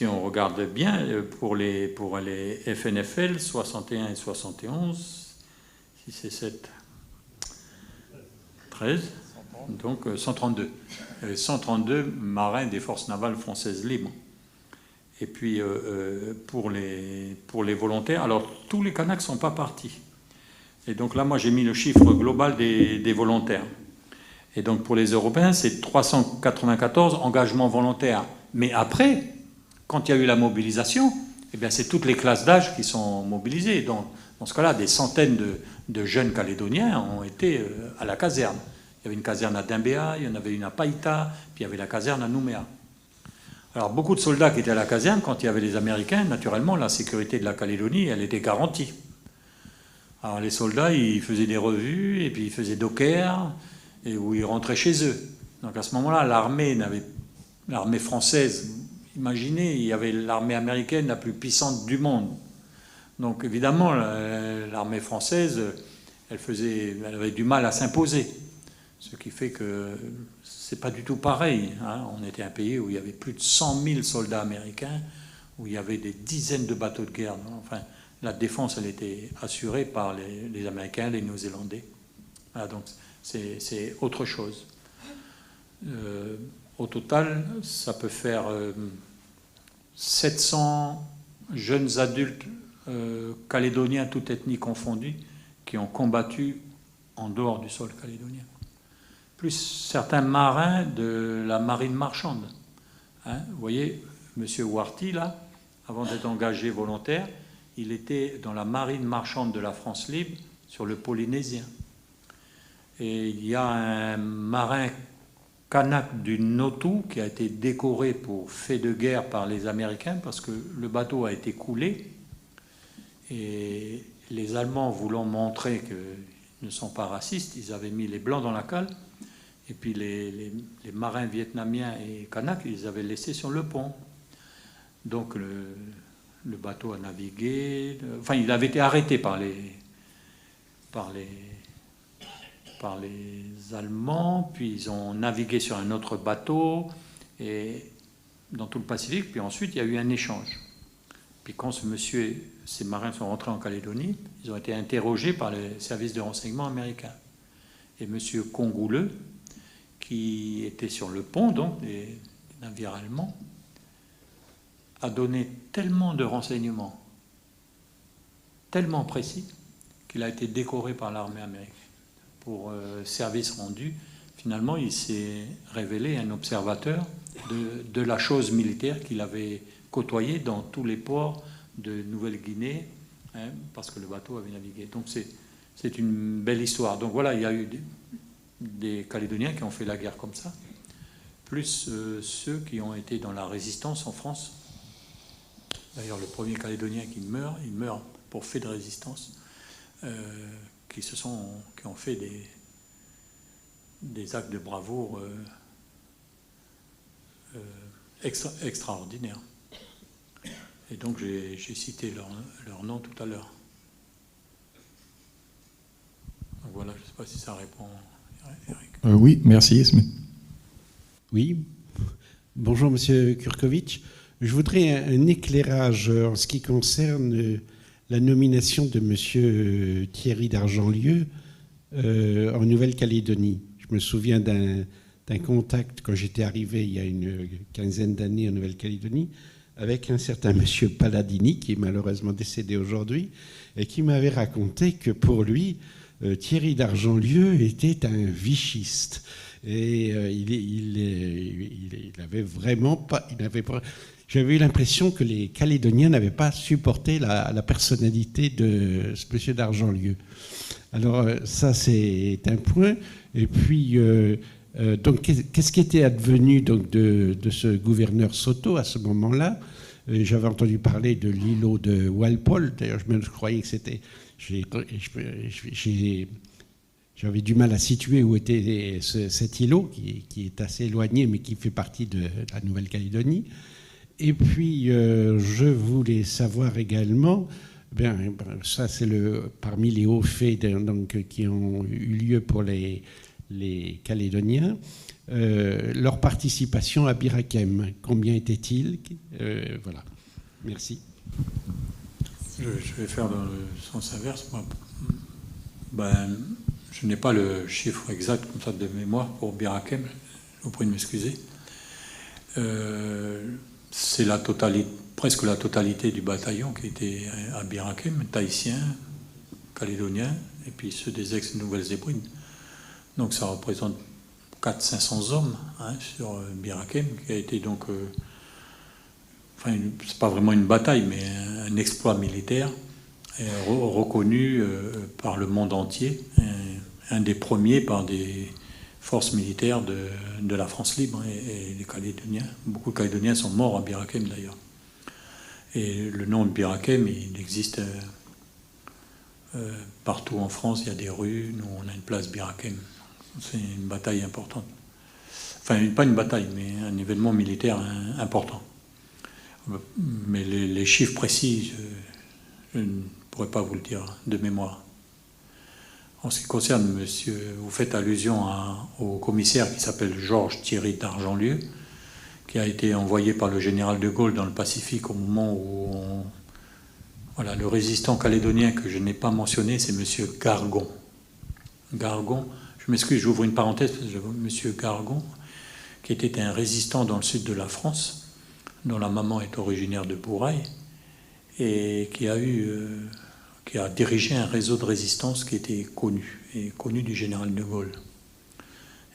on regarde bien, pour les FNFL, 61 et 71, 6 et 7, 13, donc 132. Il y avait 132 marins des forces navales françaises libres. Et puis pour les volontaires, alors tous les Kanaks ne sont pas partis. Et donc là, moi j'ai mis le chiffre global des volontaires. Et donc pour les Européens, c'est 394 engagements volontaires. Mais après, quand il y a eu la mobilisation, eh bien c'est toutes les classes d'âge qui sont mobilisées. Donc, dans ce cas-là, des centaines de jeunes Calédoniens ont été à la caserne. Il y avait une caserne à Dimbéa, il y en avait une à Païta, puis il y avait la caserne à Nouméa. Alors, beaucoup de soldats qui étaient à la caserne, quand il y avait les Américains, naturellement, la sécurité de la Calédonie, elle était garantie. Alors, les soldats, ils faisaient des revues, et puis ils faisaient docker, et où ils rentraient chez eux. Donc, à ce moment-là, l'armée française, imaginez, il y avait l'armée américaine la plus puissante du monde. Donc, évidemment, l'armée française, elle avait du mal à s'imposer. Ce qui fait que c'est pas du tout pareil. Hein. On était un pays où il y avait plus de 100 000 soldats américains, où il y avait des dizaines de bateaux de guerre. Enfin, la défense, elle était assurée par les Américains, les Néo-Zélandais. Voilà, donc c'est autre chose. Au total, ça peut faire 700 jeunes adultes calédoniens, toutes ethnies confondues, qui ont combattu en dehors du sol calédonien. Plus certains marins de la marine marchande. Hein, vous voyez, M. Warty, là, avant d'être engagé volontaire, il était dans la marine marchande de la France libre sur le Polynésien. Et il y a un marin kanak du Notu qui a été décoré pour fait de guerre par les Américains parce que le bateau a été coulé. Et les Allemands, voulant montrer qu'ils ne sont pas racistes, ils avaient mis les Blancs dans la cale. Et puis les marins vietnamiens et kanaks, ils les avaient laissés sur le pont. Donc le bateau a navigué. Enfin, il avait été arrêté par les Allemands, puis ils ont navigué sur un autre bateau et dans tout le Pacifique. Puis ensuite, il y a eu un échange. Puis quand ces marins sont rentrés en Calédonie, ils ont été interrogés par les services de renseignement américains. Et M. Congouleux, qui était sur le pont, donc, des navires allemands, a donné tellement de renseignements, tellement précis, qu'il a été décoré par l'armée américaine pour service rendu. Finalement, il s'est révélé un observateur de la chose militaire qu'il avait côtoyé dans tous les ports de Nouvelle-Guinée, hein, parce que le bateau avait navigué. Donc c'est une belle histoire. Donc voilà, il y a eu des Calédoniens qui ont fait la guerre comme ça, plus ceux qui ont été dans la résistance en France. D'ailleurs, le premier Calédonien qui meurt, il meurt pour fait de résistance. qui ont fait des actes de bravoure extraordinaires. Et donc j'ai cité leur nom tout à l'heure. Donc voilà, je ne sais pas si ça répond, Eric. Oui, merci, Ismet. Oui. Bonjour, Monsieur Kurkovic. Je voudrais un éclairage en ce qui concerne la nomination de Monsieur Thierry d'Argentlieu en Nouvelle-Calédonie. Je me souviens d'un contact quand j'étais arrivé il y a une quinzaine d'années en Nouvelle-Calédonie avec un certain Monsieur Palladini, qui est malheureusement décédé aujourd'hui, et qui m'avait raconté que pour lui, Thierry d'Argentlieu était un vichiste. Et il avait vraiment pas... J'avais eu l'impression que les Calédoniens n'avaient pas supporté la personnalité de ce monsieur d'Argentlieu. Alors ça, c'est un point. Et puis, donc, qu'est-ce qui était advenu donc, de ce gouverneur Soto à ce moment-là? J'avais entendu parler de l'îlot de Walpole. D'ailleurs, je croyais que c'était... J'avais du mal à situer où était cet îlot, qui est assez éloigné, mais qui fait partie de la Nouvelle-Calédonie. Et puis, je voulais savoir également, ça c'est parmi les hauts faits donc, qui ont eu lieu pour les Calédoniens, leur participation à Bir Hakeim. Combien était-il? Voilà. Merci. Je vais faire dans le sens inverse. Je n'ai pas le chiffre exact comme ça de mémoire pour Bir Hakeim. Je vous prie de m'excuser. C'est presque la totalité du bataillon qui était à Bir Hakeim, tahitiens, calédoniens, et puis ceux des ex-Nouvelles-Hébrides. Donc ça représente 400-500 hommes sur Bir Hakeim, qui a été donc... c'est pas vraiment une bataille, mais un exploit militaire reconnu par le monde entier, un des premiers par des forces militaires de la France libre et les Calédoniens. Beaucoup de Calédoniens sont morts à Bir Hakeim d'ailleurs. Et le nom de Bir Hakeim, il existe partout en France, il y a des rues, nous on a une place Bir Hakeim. C'est une bataille importante. Enfin, pas une bataille, mais un événement militaire important. Mais les chiffres précis, je ne pourrais pas vous le dire de mémoire. En ce qui concerne monsieur, vous faites allusion au commissaire qui s'appelle Georges Thierry d'Argentlieu, qui a été envoyé par le général de Gaulle dans le Pacifique au moment où voilà, le résistant calédonien que je n'ai pas mentionné, c'est monsieur Gargon. Gargon, je m'excuse, j'ouvre une parenthèse, monsieur Gargon, qui était un résistant dans le sud de la France, dont la maman est originaire de Bourail, et qui a dirigé un réseau de résistance qui était connu du général de Gaulle.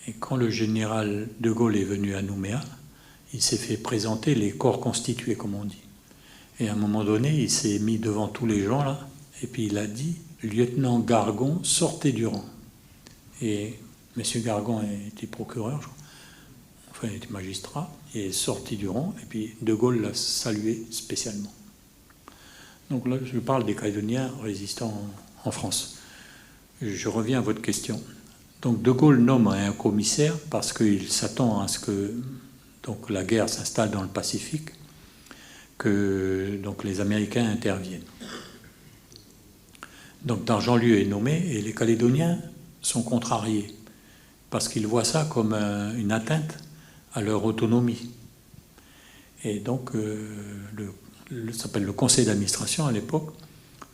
Et quand le général de Gaulle est venu à Nouméa, il s'est fait présenter les corps constitués, comme on dit. Et à un moment donné, il s'est mis devant tous les gens, là, et puis il a dit « Lieutenant Gargon, sortez du rang ». Et M. Gargon était procureur, je crois. Enfin, il était magistrat, et est sorti du rang, et puis de Gaulle l'a salué spécialement. Donc là, je parle des Calédoniens résistants en France. Je reviens à votre question. Donc de Gaulle nomme un commissaire parce qu'il s'attend à ce que donc, la guerre s'installe dans le Pacifique, que donc, les Américains interviennent. Donc d'Argentlieu est nommé et les Calédoniens sont contrariés parce qu'ils voient ça comme une atteinte à leur autonomie. Et donc ça s'appelle le conseil d'administration à l'époque,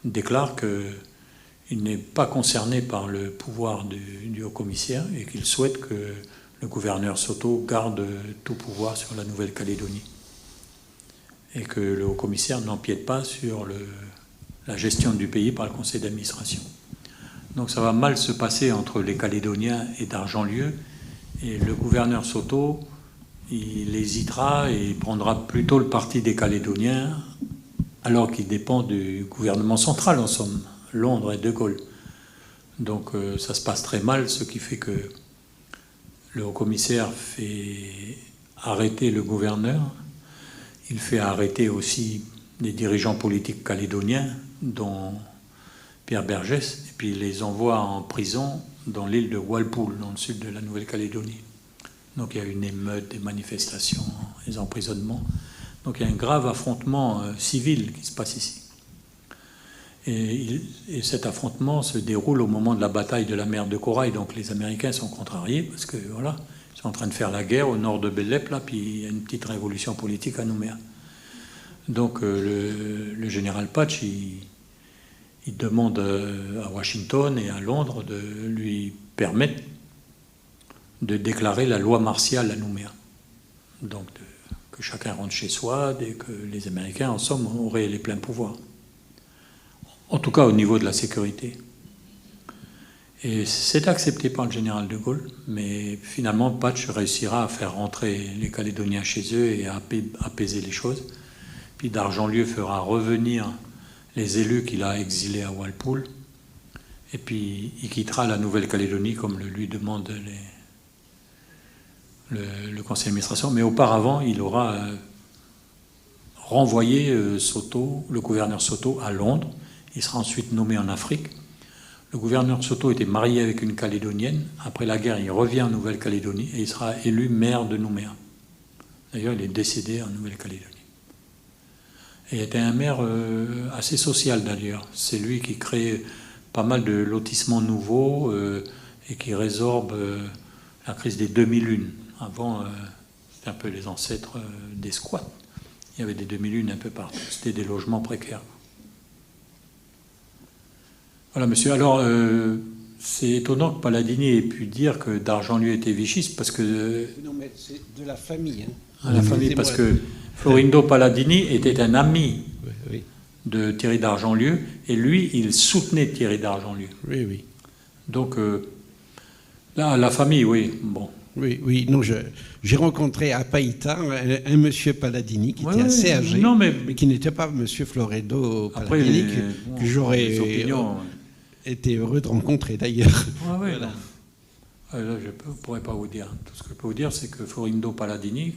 déclare qu'il n'est pas concerné par le pouvoir du haut-commissaire et qu'il souhaite que le gouverneur Soto garde tout pouvoir sur la Nouvelle-Calédonie et que le haut-commissaire n'empiète pas sur la gestion du pays par le conseil d'administration. Donc ça va mal se passer entre les Calédoniens et d'Argentlieu, et le gouverneur Soto, il hésitera et il prendra plutôt le parti des Calédoniens, alors qu'il dépend du gouvernement central, en somme, Londres et de Gaulle. Donc ça se passe très mal, ce qui fait que le haut-commissaire fait arrêter le gouverneur. Il fait arrêter aussi des dirigeants politiques calédoniens, dont Pierre Bergès, et puis il les envoie en prison dans l'île de Walpole, dans le sud de la Nouvelle-Calédonie. Donc il y a une émeute, des manifestations, des emprisonnements. Donc il y a un grave affrontement civil qui se passe ici. Et cet affrontement se déroule au moment de la bataille de la mer de Corail. Donc les Américains sont contrariés parce que voilà, ils sont en train de faire la guerre au nord de Bellep, là, puis il y a une petite révolution politique à Nouméa. Donc le général Patch, il demande à Washington et à Londres de lui permettre de déclarer la loi martiale à Nouméa. Donc que chacun rentre chez soi, dès que les Américains, en somme, auraient les pleins pouvoirs. En tout cas au niveau de la sécurité. Et c'est accepté par le général de Gaulle, mais finalement Patch réussira à faire rentrer les Calédoniens chez eux et à apaiser les choses. Puis d'Argentlieu fera revenir les élus qu'il a exilés à Walpole, et puis il quittera la Nouvelle-Calédonie comme le lui demande le conseil d'administration, mais auparavant il aura renvoyé le gouverneur Soto à Londres. Il sera ensuite nommé en Afrique. Le gouverneur Soto était marié avec une Calédonienne. Après la guerre, il revient en Nouvelle-Calédonie et il sera élu maire de Nouméa. D'ailleurs, il est décédé en Nouvelle-Calédonie. Et il était un maire assez social d'ailleurs. C'est lui qui crée pas mal de lotissements nouveaux et qui résorbe la crise des demi-lunes. Avant, c'était un peu les ancêtres des squats. Il y avait des demi-lunes un peu partout. C'était des logements précaires. Voilà, monsieur. Alors, c'est étonnant que Palladini ait pu dire que d'Argentlieu était vichiste, parce que... Non, mais c'est de la famille. Hein. La famille, parce que Florindo Palladini était un ami de Thierry d'Argentlieu, et lui, il soutenait Thierry d'Argentlieu. Oui, oui. Donc, là, la famille, oui, bon. Oui, oui. Non, j'ai rencontré à Païta un monsieur Palladini qui était assez âgé, mais qui n'était pas monsieur Florindo Palladini, que j'aurais été heureux de rencontrer d'ailleurs. Ouais, voilà. Là, je ne pourrais pas vous dire. Tout ce que je peux vous dire, c'est que Florindo Palladini,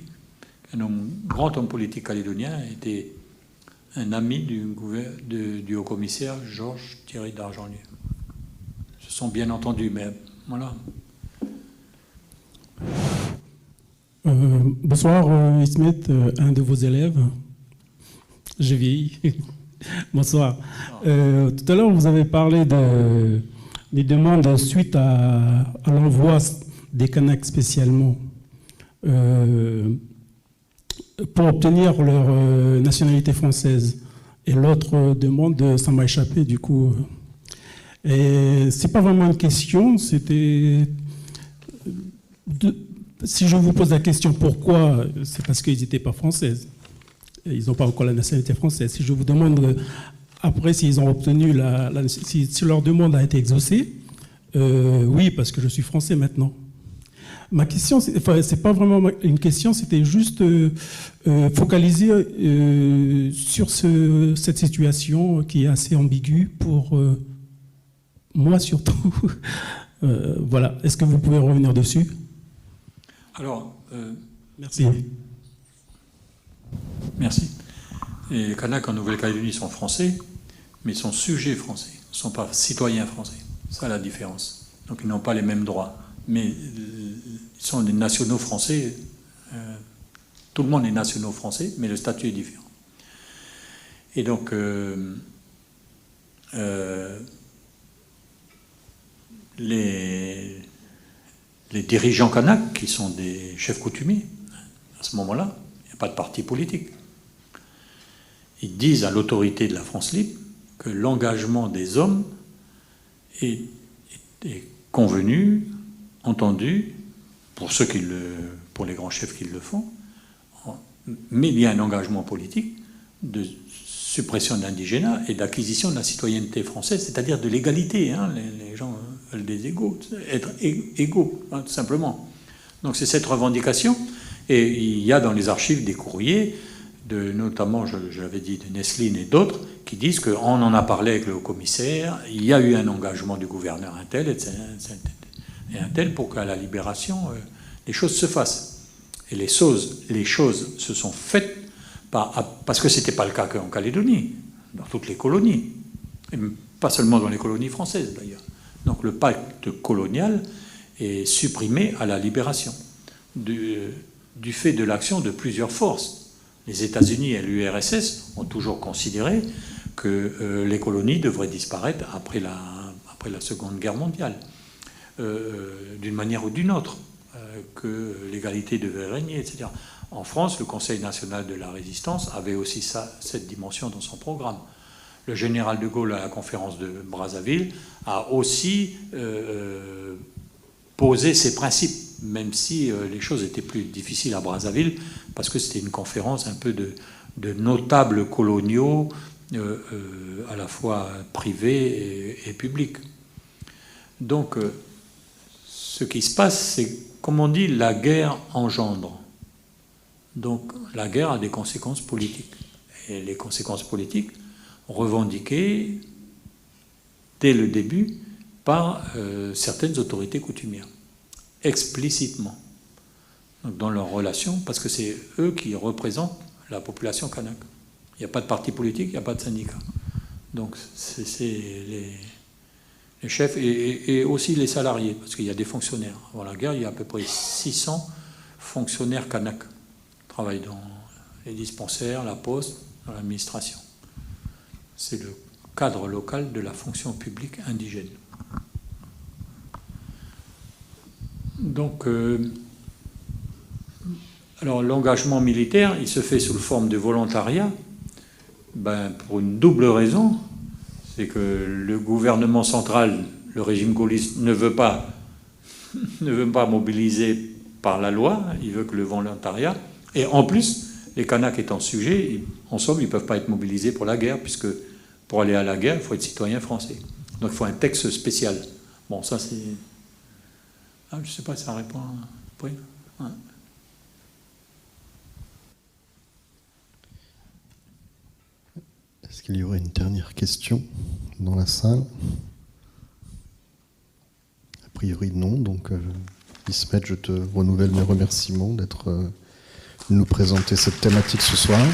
grand homme politique calédonien, était un ami du haut-commissaire Georges Thierry d'Argentlieu. Ce sont bien entendus, mais voilà. Bonsoir, Ismet, un de vos élèves. Je vieillis. Bonsoir. Tout à l'heure, vous avez parlé des demandes suite à l'envoi des Kanaks spécialement pour obtenir leur nationalité française. Et l'autre demande, ça m'a échappé du coup. Et c'est pas vraiment une question, c'était... Si je vous pose la question pourquoi, c'est parce qu'ils n'étaient pas français. Ils n'ont pas encore la nationalité française. Si je vous demande après s'ils ont obtenu si leur demande a été exaucée, oui, parce que je suis français maintenant. Ma question, c'est pas vraiment une question, c'était juste focaliser sur cette situation qui est assez ambiguë pour moi surtout. Voilà. Est-ce que vous pouvez revenir dessus ? Alors, merci. Merci. Et les Kanaks en Nouvelle-Calédonie sont français, mais sont sujets français, ne sont pas citoyens français. C'est ça la différence. Donc ils n'ont pas les mêmes droits. Mais ils sont des nationaux français. Tout le monde est nationaux français, mais le statut est différent. Et donc, les dirigeants kanaks, qui sont des chefs coutumiers, à ce moment-là, il n'y a pas de parti politique. Ils disent à l'autorité de la France libre que l'engagement des hommes est convenu, entendu, pour les grands chefs qui le font, mais il y a un engagement politique de suppression de l'indigénat et d'acquisition de la citoyenneté française, c'est-à-dire de l'égalité. Hein. Les gens veulent des égaux, être égaux, hein, tout simplement. Donc c'est cette revendication, et il y a dans les archives des courriers, notamment, je l'avais dit, de Nestlin et d'autres, qui disent qu'on en a parlé avec le haut-commissaire, il y a eu un engagement du gouverneur un tel, et un tel, pour qu'à la libération, les choses se fassent. Et les choses se sont faites parce que ce n'était pas le cas qu'en Calédonie, dans toutes les colonies. Et pas seulement dans les colonies françaises d'ailleurs. Donc le pacte colonial est supprimé à la libération du fait de l'action de plusieurs forces. Les États-Unis et l'URSS ont toujours considéré que les colonies devraient disparaître après la Seconde Guerre mondiale, d'une manière ou d'une autre, que l'égalité devait régner, etc. En France, le Conseil national de la résistance avait aussi cette dimension dans son programme. Le général de Gaulle, à la conférence de Brazzaville, a aussi posé ses principes, même si les choses étaient plus difficiles à Brazzaville, parce que c'était une conférence un peu de notables coloniaux, à la fois privés et publics. Donc, ce qui se passe, c'est, comme on dit, la guerre engendre. Donc, la guerre a des conséquences politiques. Et les conséquences politiques revendiquées dès le début par certaines autorités coutumières, explicitement, donc dans leurs relations, parce que c'est eux qui représentent la population kanak. Il n'y a pas de parti politique, il n'y a pas de syndicat. Donc c'est les chefs et aussi les salariés, parce qu'il y a des fonctionnaires. Avant la guerre, il y a à peu près 600 fonctionnaires kanak qui travaillent dans les dispensaires, la poste, dans l'administration. C'est le cadre local de la fonction publique indigène. Donc, alors l'engagement militaire, il se fait sous forme de volontariat, pour une double raison. C'est que le gouvernement central, le régime gaulliste, ne veut pas mobiliser par la loi, il veut que le volontariat. Et en plus, les Kanaks étant sujets, en somme, ils ne peuvent pas être mobilisés pour la guerre, puisque pour aller à la guerre, il faut être citoyen français. Donc il faut un texte spécial. Bon, ça c'est... je ne sais pas si ça répond... Oui. Ouais. Est-ce qu'il y aurait une dernière question dans la salle? A priori non, donc Ismet, je te renouvelle mes remerciements d'être nous présenter cette thématique ce soir.